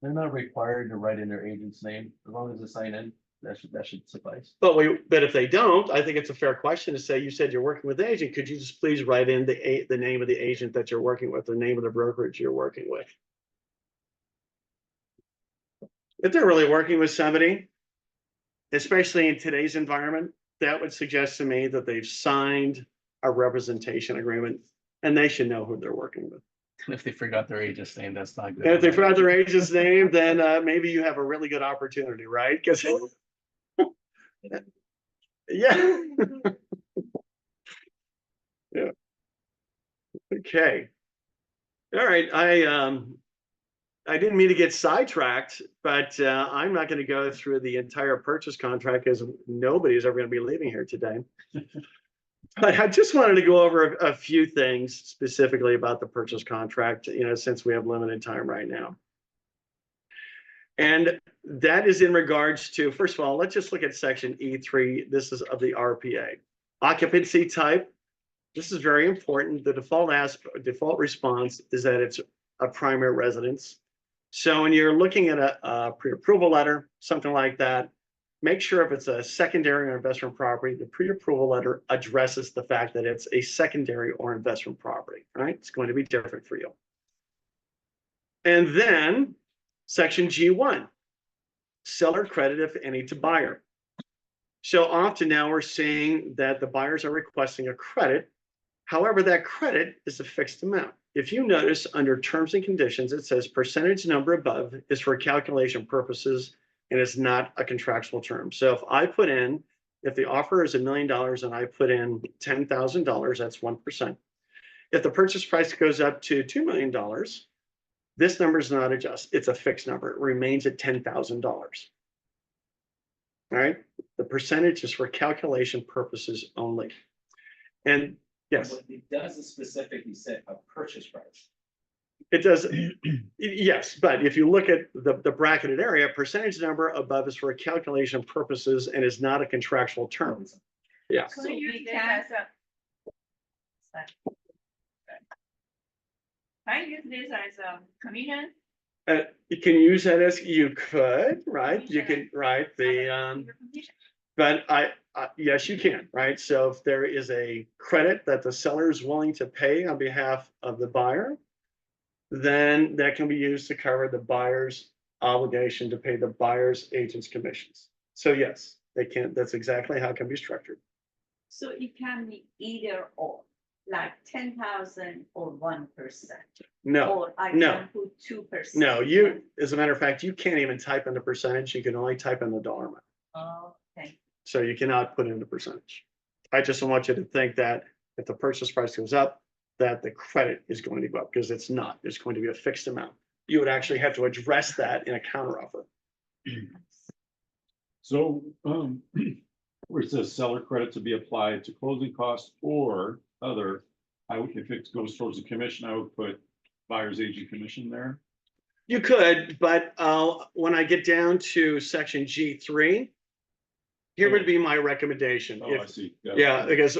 They're not required to write in their agent's name, as long as they sign in, that should suffice.
But if they don't, I think it's a fair question to say, you said you're working with an agent, could you just please write in the name of the agent that you're working with, the name of the brokerage you're working with? If they're really working with somebody, especially in today's environment, that would suggest to me that they've signed a representation agreement, and they should know who they're working with.
If they forgot their agent's name, that's not good.
And if they forgot their agent's name, then maybe you have a really good opportunity, right? Because yeah. Yeah. Okay. All right. I didn't mean to get sidetracked, but I'm not going to go through the entire purchase contract, because nobody's ever going to be leaving here today. But I just wanted to go over a few things specifically about the purchase contract, you know, since we have limited time right now. And that is in regards to, first of all, let's just look at section E3. This is of the RPA. Occupancy type. This is very important. The default response is that it's a primary residence. So when you're looking at a pre-approval letter, something like that, make sure if it's a secondary or investment property, the pre-approval letter addresses the fact that it's a secondary or investment property, right? It's going to be different for you. And then Section G1, seller credit, if any, to buyer. So often now we're seeing that the buyers are requesting a credit. However, that credit is a fixed amount. If you notice under terms and conditions, it says percentage number above is for calculation purposes and it's not a contractual term. So if I put in, if the offer is $1 million and I put in $10,000, that's 1%. If the purchase price goes up to $2 million, this number is not adjusted. It's a fixed number. It remains at $10,000. All right. The percentage is for calculation purposes only. And yes,
But it doesn't specifically set a purchase price.
it does. Yes, but if you look at the bracketed area, percentage number above is for calculation purposes and is not a contractual term. Yeah.
So
So
use
we
this
can-
as a. Can I use this as a commission?
You can use that as you could, right? You can, right? But yes, you can, right? So if there is a credit that the seller is willing to pay on behalf of the buyer, then that can be used to cover the buyer's obligation to pay the buyer's agent's commissions. So yes, they can. That's exactly how it can be structured.
So it can be either or, like 10,000 or 1%.
No,
Or I
no.
can put 2%.
no, you, as a matter of fact, you can't even type in the percentage. You can only type in the dollar amount.
Oh, okay.
So you cannot put in the percentage. I just want you to think that if the purchase price goes up, that the credit is going to go up, because it's not. It's going to be a fixed amount. You would actually have to address that in a counteroffer.
So, where it says seller credit to be applied to closing costs or other, if it goes towards the commission, I would put buyer's agent commission there.
You could, but when I get down to section G3, here would be my recommendation.
Oh, I
If,
see.
yeah, because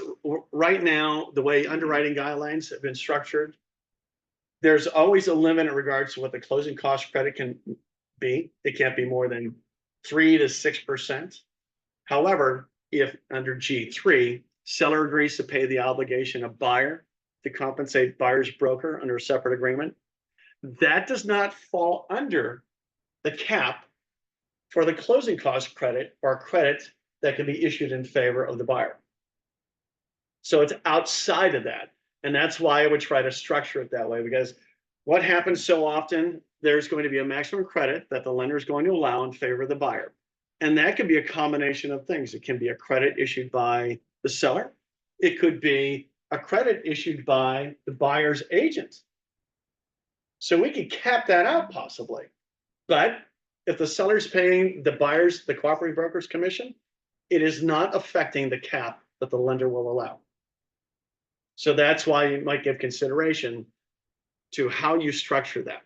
right now, the way underwriting guidelines have been structured, there's always a limit in regards to what the closing cost credit can be. It can't be more than 3 to 6%. However, if under G3, seller agrees to pay the obligation of buyer to compensate buyer's broker under a separate agreement, that does not fall under the cap for the closing cost credit or credit that can be issued in favor of the buyer. So it's outside of that. And that's why I would try to structure it that way, because what happens so often, there's going to be a maximum credit that the lender is going to allow in favor of the buyer. And that could be a combination of things. It can be a credit issued by the seller. It could be a credit issued by the buyer's agent. So we could cap that out possibly. But if the seller's paying the buyer's, the cooperating broker's commission, it is not affecting the cap that the lender will allow. So that's why you might give consideration to how you structure that.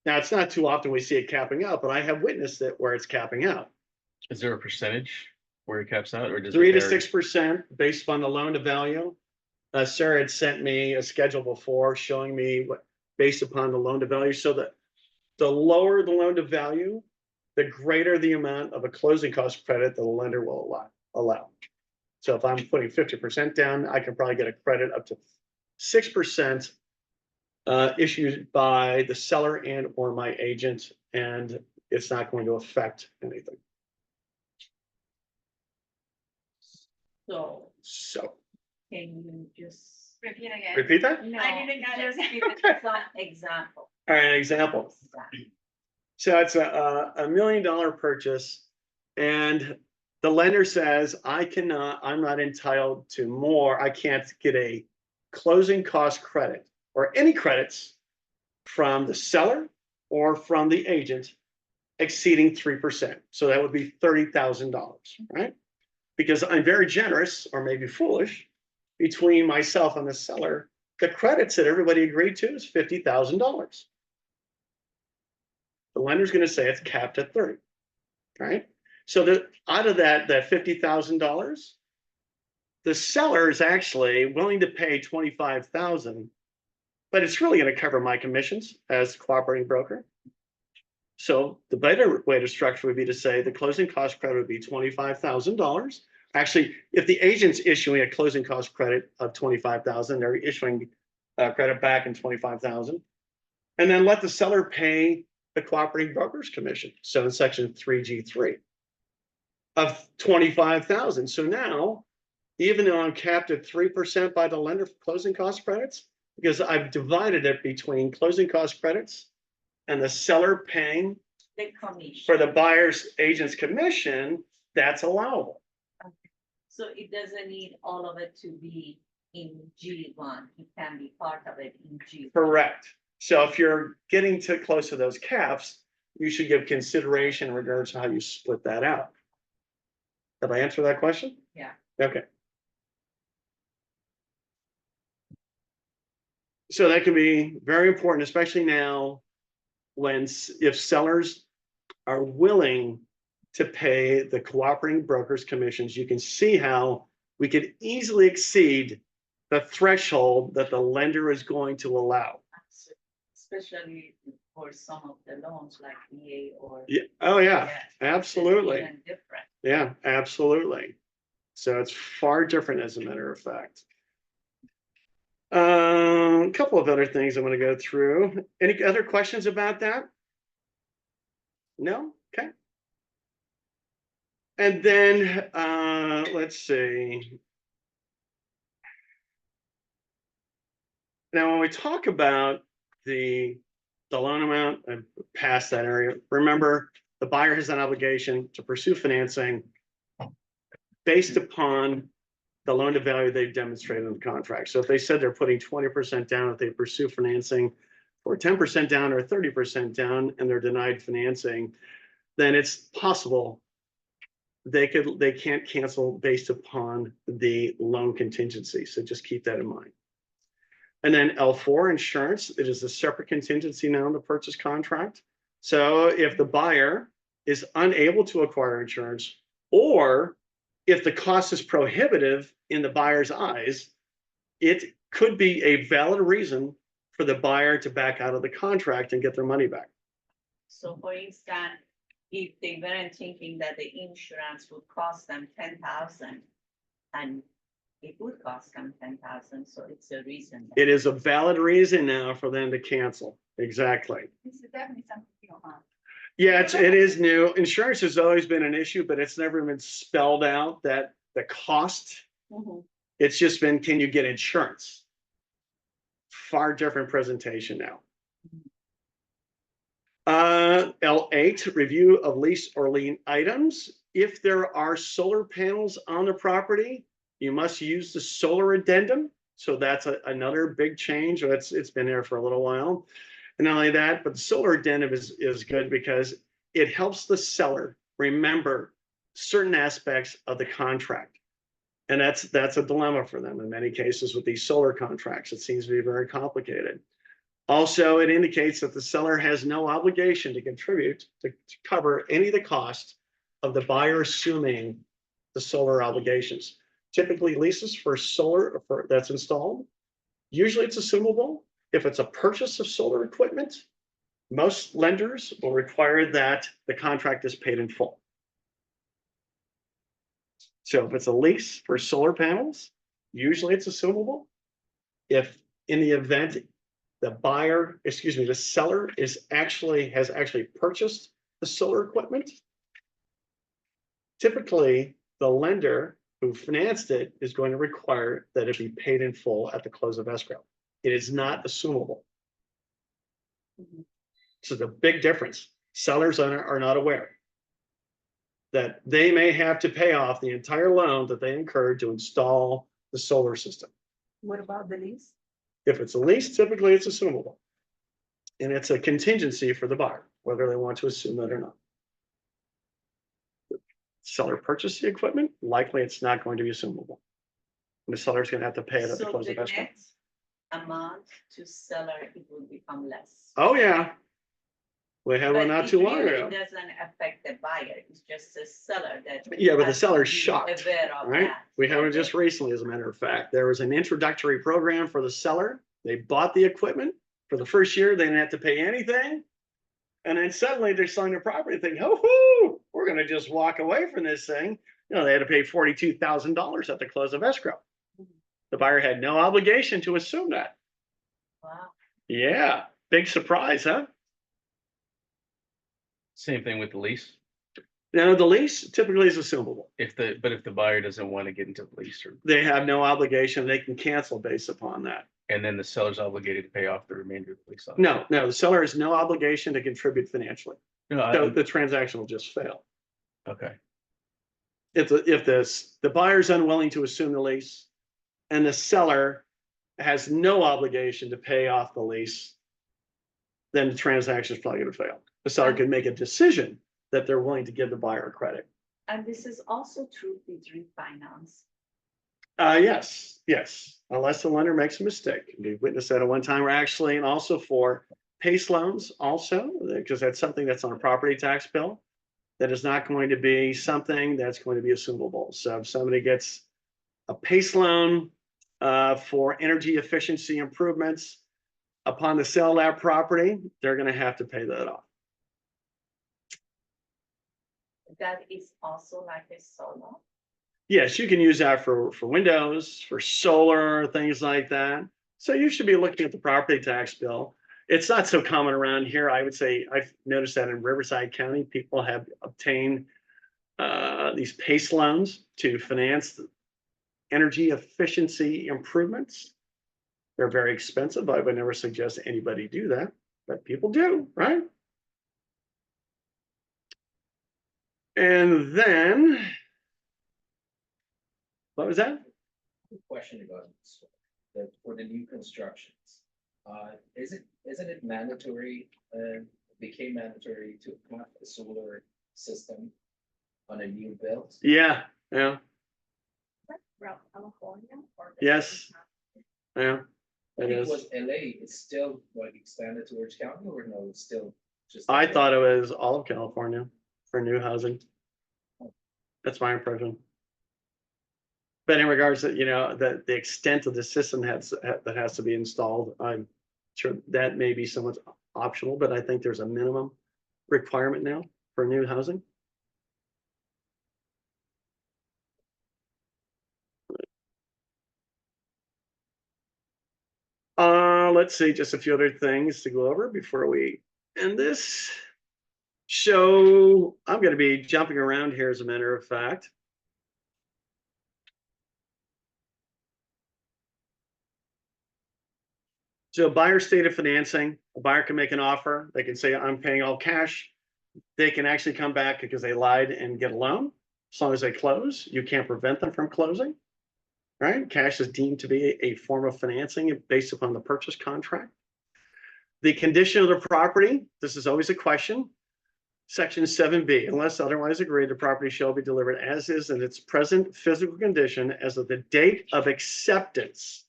Now, it's not too often we see it capping out, but I have witnessed it where it's capping out.
Is there a percentage where it caps out, or does it
3 to
vary?
6% based upon the loan to value. Sarah had sent me a schedule before showing me what based upon the loan to value. So that the lower the loan to value, the greater the amount of a closing cost credit that the lender will allow. So if I'm putting 50% down, I can probably get a credit up to 6% issued by the seller and or my agent, and it's not going to affect anything.
So
So
can you just?
Repeat again.
repeat that.
No,
I didn't get it.
just give it some example.
All right, an example. So it's a $1 million purchase, and the lender says, I'm not entitled to more. I can't get a closing cost credit or any credits from the seller or from the agent exceeding 3%. So that would be $30,000, right? Because I'm very generous, or maybe foolish, between myself and the seller, the credits that everybody agreed to is $50,000. The lender's going to say it's capped at 30, right? So out of that $50,000, the seller is actually willing to pay $25,000, but it's really going to cover my commissions as cooperating broker. So the better way to structure would be to say the closing cost credit would be $25,000. Actually, if the agent's issuing a closing cost credit of $25,000, they're issuing credit back in $25,000, and then let the seller pay the cooperating brokers commission. So in section 3G3 of 25,000. So now, even though I'm capped at 3% by the lender for closing cost credits, because I've divided it between closing cost credits and the seller paying
The commission.
for the buyer's agent's commission, that's allowable.
So it doesn't need all of it to be in G1. It can be part of it in G.
Correct. So if you're getting too close to those caps, you should give consideration in regards to how you split that out. Have I answered that question?
Yeah.
Okay. So that can be very important, especially now when, if sellers are willing to pay the cooperating brokers commissions, you can see how we could easily exceed the threshold that the lender is going to allow.
Especially for some of the loans like EA or.
Yeah. Oh, yeah,
Yeah,
absolutely.
Even different.
Yeah, absolutely. So it's far different as a matter of fact. A couple of other things I'm going to go through. Any other questions about that? No? Okay. And then, let's see. Now, when we talk about the loan amount and past that area, remember the buyer has an obligation to pursue financing based upon the loan to value they've demonstrated in the contract. So if they said they're putting 20% down, if they pursue financing or 10% down or 30% down and they're denied financing, then it's possible they can't cancel based upon the loan contingency. So just keep that in mind. And then L4 insurance, it is a separate contingency now in the purchase contract. So if the buyer is unable to acquire insurance, or if the cost is prohibitive in the buyer's eyes, it could be a valid reason for the buyer to back out of the contract and get their money back.
So for instance, if they weren't thinking that the insurance would cost them 10,000 and it would cost them 10,000, so it's a reason.
It is a valid reason now for them to cancel. Exactly.
This is definitely something you don't want.
Yeah, it is new. Insurance has always been an issue, but it's never been spelled out that the cost.
Mhm.
It's just been, can you get insurance? Far different presentation now. L8, review of lease or lien items. If there are solar panels on the property, you must use the solar addendum. So that's another big change. It's been there for a little while. And not only that, but the solar addendum is good because it helps the seller remember certain aspects of the contract. And that's a dilemma for them in many cases with these solar contracts. It seems to be very complicated. Also, it indicates that the seller has no obligation to contribute to cover any of the costs of the buyer assuming the solar obligations. Typically leases for solar that's installed, usually it's assumable. If it's a purchase of solar equipment, most lenders will require that the contract is paid in full. So if it's a lease for solar panels, usually it's assumable. If in the event the seller has actually purchased the solar equipment, typically the lender who financed it is going to require that it be paid in full at the close of escrow. It is not assumable. So the big difference, sellers are not aware that they may have to pay off the entire loan that they incurred to install the solar system.
What about the lease?
If it's a lease, typically it's assumable. And it's a contingency for the buyer, whether they want to assume that or not. Seller purchased the equipment, likely it's not going to be assumable. And the seller's going to have to pay it at the
So
close
the
of escrow.
net amount to seller, it will become less.
Oh, yeah. We had one
But
not
it
too long
really
ago.
doesn't affect the buyer, it's just the seller that.
Yeah, but the
has to
seller's
be
shocked,
aware of
right?
that.
We had one
Okay.
just recently, as a matter of fact. There was an introductory program for the seller. They bought the equipment. For the first year, they didn't have to pay anything. And then suddenly they're selling their property thinking, oh, we're going to just walk away from this thing. They had to pay $42,000 at the close of escrow. The buyer had no obligation to assume that.
Wow.
Yeah, big surprise, huh?
Same thing with the lease.
Now, the lease typically is assumable.
If the buyer doesn't want to get into the lease,
They have no obligation. They can cancel based upon that.
and then the seller's obligated to pay off the remainder of the lease.
No, the seller has no obligation to contribute financially.
No,
So the transaction will just fail.
okay.
If the buyer's unwilling to assume the lease and the seller has no obligation to pay off the lease, then the transaction is probably going to fail. The seller can make a decision that they're willing to give the buyer credit.
And this is also true with refinance.
Yes, unless the lender makes a mistake. We witnessed that at one time, or actually, and also for PACE loans also, because that's something that's on a property tax bill. That is not going to be something that's going to be assumable. So if somebody gets a PACE loan for energy efficiency improvements upon the sale of that property, they're going to have to pay that off.
That is also like a solar.
Yes, you can use that for windows, for solar, things like that. So you should be looking at the property tax bill. It's not so common around here. I would say I've noticed that in Riverside County, people have obtained these PACE loans to finance energy efficiency improvements. They're very expensive. I would never suggest anybody do that, but people do, right? And then, what was that?
Question about this, for the new constructions. Isn't it mandatory, became mandatory to have a solar system on a new build?
Yeah.
Throughout California? Or
Yes. Yeah.
I
It
think
is.
was LA, it's still like expanded to Orange County, or no, it's still just.
I thought it was all of California for new housing. That's my impression. But in regards to, the extent of the system that has to be installed, I'm sure that may be somewhat optional, but I think there's a minimum requirement now for new housing. Let's see, just a few other things to go over before we end this. So I'm going to be jumping around here as a matter of fact. So buyer stated financing, a buyer can make an offer. They can say, I'm paying all cash. They can actually come back because they lied and get a loan. As long as they close, you can't prevent them from closing, right? Cash is deemed to be a form of financing based upon the purchase contract. The condition of the property, this is always a question. Section 7B, unless otherwise agreed, the property shall be delivered as is in its present physical condition as of the date of acceptance.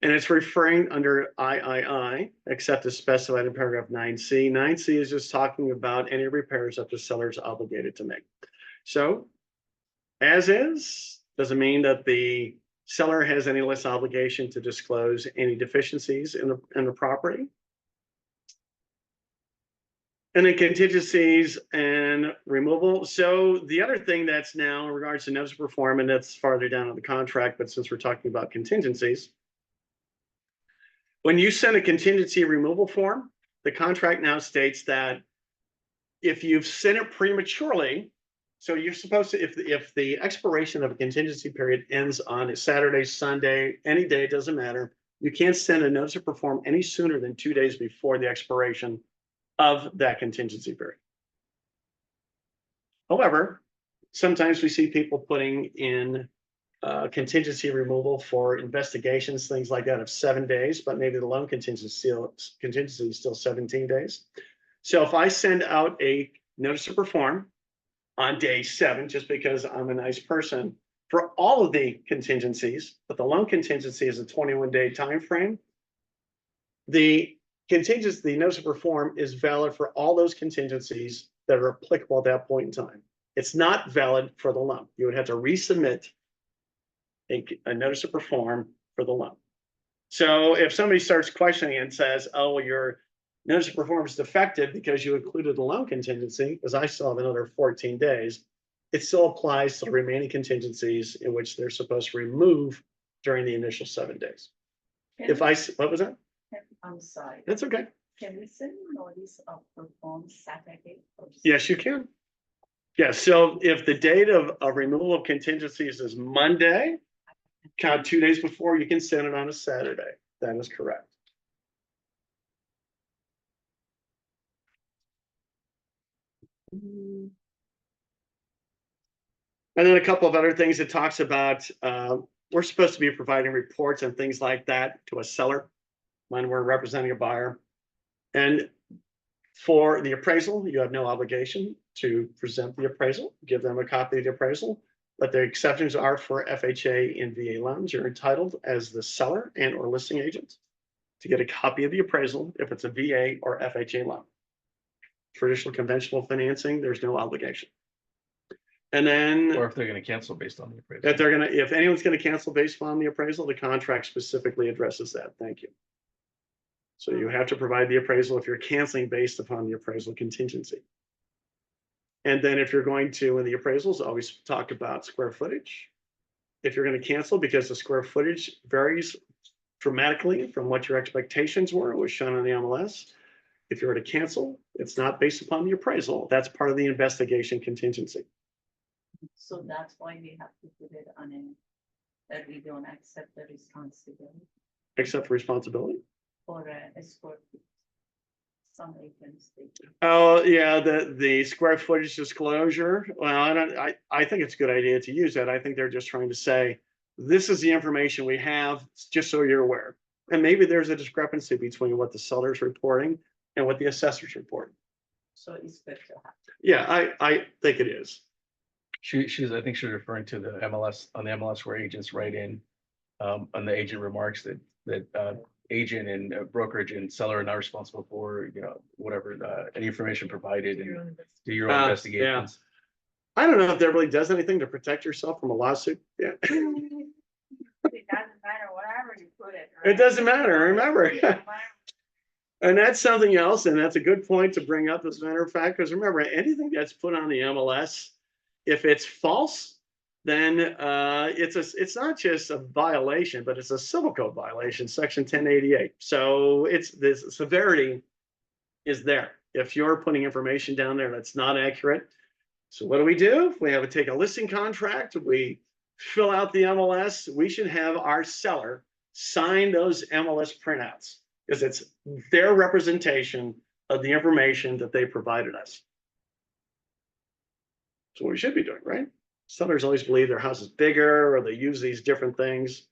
And it's referring under III, except as specified in paragraph 9C. 9C is just talking about any repairs that the seller is obligated to make. So, as is, doesn't mean that the seller has any less obligation to disclose any deficiencies in the property. And then contingencies and removal. So the other thing that's now in regards to notice of perform, and that's farther down in the contract, but since we're talking about contingencies, when you send a contingency removal form, the contract now states that if you've sent it prematurely, so you're supposed to, if the expiration of a contingency period ends on a Saturday, Sunday, any day, it doesn't matter. You can't send a notice of perform any sooner than 2 days before the expiration of that contingency period. However, sometimes we see people putting in contingency removal for investigations, things like that, of 7 days, but maybe the loan contingency is still 17 days. So if I send out a notice of perform on day 7, just because I'm a nice person, for all of the contingencies, but the loan contingency is a 21-day time frame, the notice of perform is valid for all those contingencies that are applicable at that point in time. It's not valid for the loan. You would have to resubmit a notice of perform for the loan. So if somebody starts questioning and says, oh, well, your notice of perform is defective because you included the loan contingency, because I still have another 14 days, it still applies to the remaining contingencies in which they're supposed to remove during the initial 7 days. What was that?
I'm sorry.
That's okay.
Can we send notice of perform Saturday?
Yes, you can. Yes, so if the date of removal of contingencies is Monday, count 2 days before, you can send it on a Saturday. That is correct. And then a couple of other things it talks about, we're supposed to be providing reports and things like that to a seller when we're representing a buyer. And for the appraisal, you have no obligation to present the appraisal, give them a copy of the appraisal. But the exceptions are for FHA and VA loans. You're entitled as the seller and or listing agent to get a copy of the appraisal if it's a VA or FHA loan. Traditional conventional financing, there's no obligation. And then
Or if they're gonna cancel based on the appraisal.
that they're gonna, if anyone's gonna cancel based on the appraisal, the contract specifically addresses that. Thank you. So you have to provide the appraisal if you're canceling based upon the appraisal contingency. And then if you're going to, in the appraisals, always talk about square footage. If you're gonna cancel because the square footage varies dramatically from what your expectations were, it was shown on the MLS. If you were to cancel, it's not based upon the appraisal. That's part of the investigation contingency.
So that's why we have to put it on a, that we don't accept the responsibility
Accept responsibility.
for a square feet. Some agents, they do.
Oh, yeah, the square footage disclosure. Well, I think it's a good idea to use that. I think they're just trying to say, this is the information we have, just so you're aware. And maybe there's a discrepancy between what the seller's reporting and what the assessor's reporting.
So it's better to have.
Yeah, I think it is.
She's, I think she's referring to the MLS, on the MLS where agents write in, on the agent remarks that agent and brokerage and seller are not responsible for, you know, whatever, any information provided and do your own investigations.
I don't know if that really does anything to protect yourself from a lawsuit. Yeah.
It doesn't matter whatever you put it.
It doesn't matter, remember. And that's something else, and that's a good point to bring up as a matter of fact, because remember, anything that's put on the MLS, if it's false, then it's not just a violation, but it's a civil code violation, section 1088. So it's this severity is there if you're putting information down there that's not accurate. So what do? We have to take a listing contract, we fill out the MLS, we should have our seller sign those MLS printouts because it's their representation of the information that they provided us. So what we should be doing, right? Sellers always believe their house is bigger or they use these different things.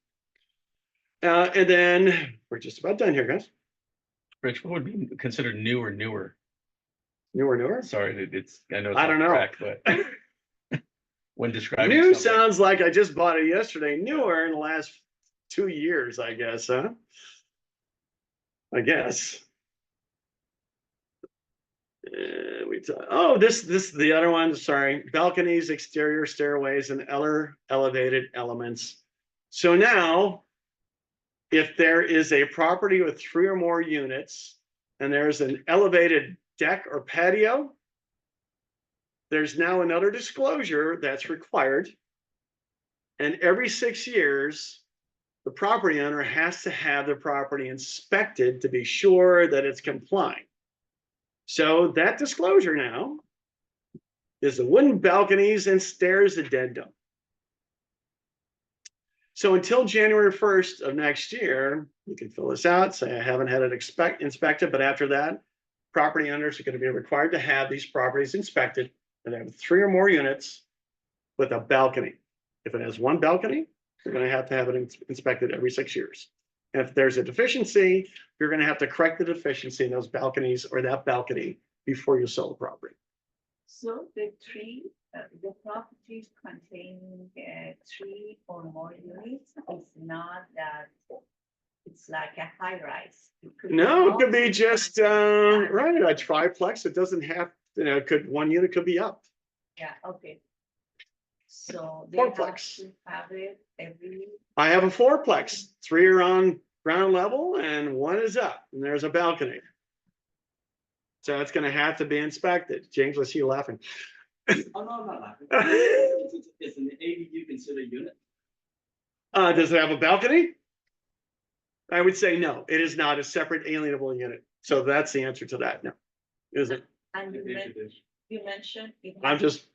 And then we're just about done here, guys.
Rich, what would be considered new or newer?
Newer?
Sorry, it's, I know. It's
I don't know.
correct, but when describing
New
something.
sounds like I just bought it yesterday. Newer in the last 2 years, I guess, huh? I guess. This the other one. Sorry, balconies, exterior stairways, and other elevated elements. So now, if there is a property with 3 or more units, and there's an elevated deck or patio, there's now another disclosure that's required. And every 6 years, the property owner has to have the property inspected to be sure that it's complying. So that disclosure now is the wooden balconies and stairs addendum. So until January 1st of next year, you can fill this out, say I haven't had it inspected, but after that, property owners are going to be required to have these properties inspected and have 3 or more units with a balcony. If it has 1 balcony, you're going to have it inspected every 6 years. And if there's a deficiency, you're going to have to correct the deficiency in those balconies or that balcony before you sell the property.
So the properties containing 3 or more units, it's not that it's like a high rise.
No, it could be just right, a triplex. It doesn't have, one unit could be up.
Yeah, okay. So they have
Fourplex.
to have it every,
I have a 4-plex. 3 are on ground level and 1 is up, and there's a balcony. So it's going to have to be inspected. James, I see you laughing.
Oh, no, I'm not laughing. Is an ADU considered unit?
Does it have a balcony? I would say no, it is not a separate alienable unit. So that's the answer to that. No, is it?
And you mentioned. it
I'm
has-
just,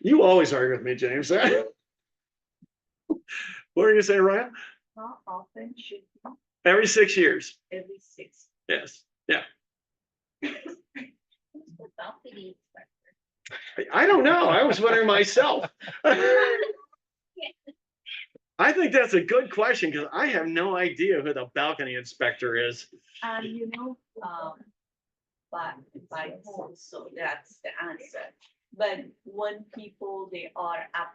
you always argue with me, James. What are you saying, Ryan?
How often should be
Every 6 years.
every 6?
Yes. Yeah.
Who's the balcony inspector?
I don't know. I was wondering myself. I think that's a good question because I have no idea who the balcony inspector is.
And by home, so that's the answer. But when people, they are up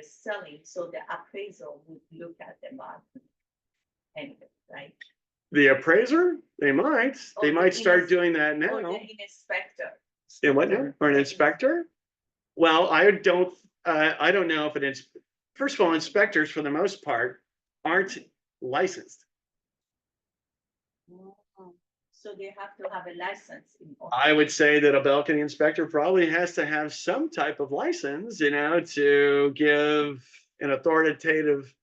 selling, so the appraisal would look at the market. Anyway, right?
The appraiser? They might. They
Or
might
the
start
ins-
doing that
Or
now.
the inspector.
In what now? Or an inspector? Well, I don't know if it's, first of all, inspectors for the most part aren't licensed.
So they have to have a license in order.
I would say that a balcony inspector probably has to have some type of license, to give an authoritative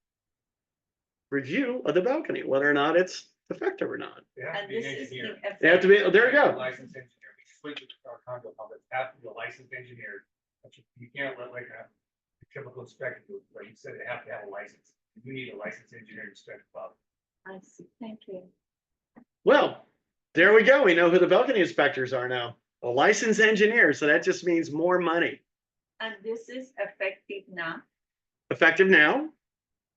review of the balcony, whether or not it's effective or not.
And this is in effect.
They have to be, there you go.
Licensed engineer, we switch it to our condo complex, have to be a licensed engineer. But you can't let like a chemical inspector do it, like you said, they have to have a license. You need a licensed engineer to inspect the above.
I see, thank you.
Well, there we go. We know who the balcony inspectors are now. A licensed engineer, so that just means more money.
And this is effective now.
Effective now.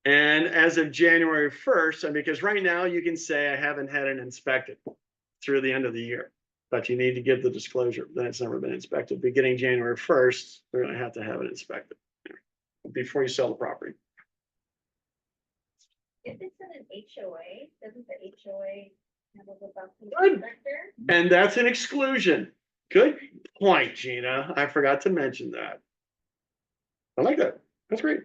And as of January 1st, and because right now you can say I haven't had it inspected through the end of the year, but you need to give the disclosure that it's never been inspected. Beginning January 1st, they're going to have it inspected before you sell the property.
If it's in an HOA, doesn't the HOA have a balcony
Good.
inspector?
And that's an exclusion. Good point, Gina. I forgot to mention that. I like that. That's great.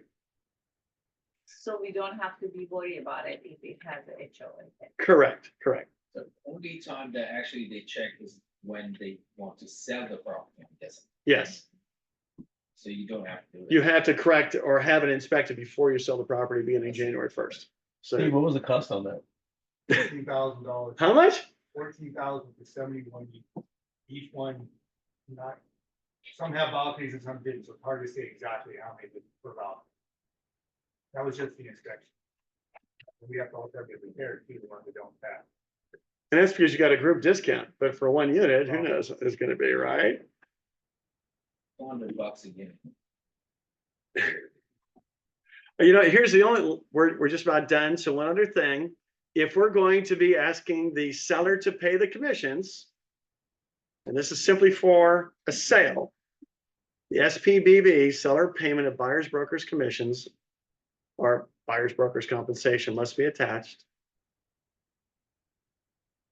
So we don't have to be worried about it if it has a HOA.
Correct, correct.
The only time that actually they check is when they want to sell the property, I'm guessing.
Yes.
So you don't have to do it.
You have to correct or have it inspected before you sell the property beginning January 1st.
Steve,
So
what was the cost on that?
$14,000,
how much?
14,000 for 71 each one. Not, some have balconies and some didn't, so it's hard to say exactly how many per balcony. That was just the inspection. We have to also have it repaired, too, the ones that don't pass.
And that's because you got a group discount, but for one unit, who knows what it's gonna be, right?
$100 again.
Here's the only, we're just about done. So one other thing, if we're going to be asking the seller to pay the commissions, and this is simply for a sale, the SPBB, seller payment of buyer's broker's commissions or buyer's broker's compensation must be attached.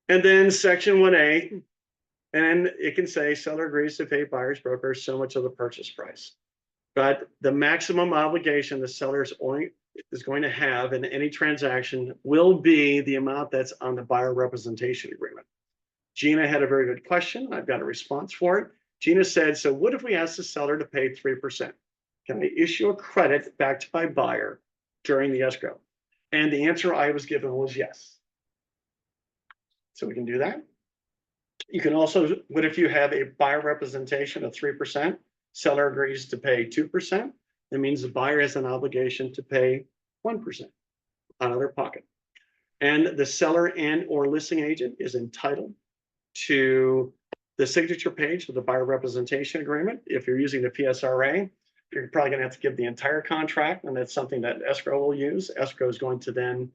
And then section 1A, and it can say seller agrees to pay buyer's broker so much of the purchase price. But the maximum obligation the seller is going to have in any transaction will be the amount that's on the buyer representation agreement. Gina had a very good question. I've got a response for it. Gina said, so what if we ask the seller to pay 3%? Can I issue a credit back to my buyer during the escrow? And the answer I was given was yes. So we can do that. You can also, what if you have a buyer representation of 3%? Seller agrees to pay 2%. That means the buyer has an obligation to pay 1% out of their pocket. And the seller and or listing agent is entitled to the signature page of the buyer representation agreement. If you're using the PSRA, you're probably gonna have to give the entire contract, and that's something that escrow will use. Escrow is going to then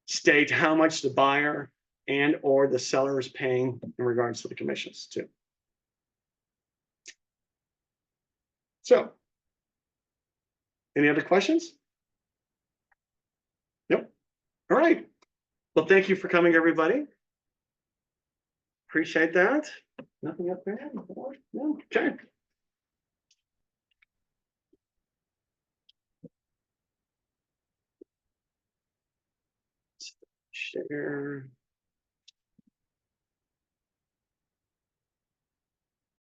state how much the buyer and or the seller is paying in regards to the commissions too. So, any other questions? Nope. All right. Well, thank you for coming, everybody. Appreciate that. Nothing up there? No, okay. Share.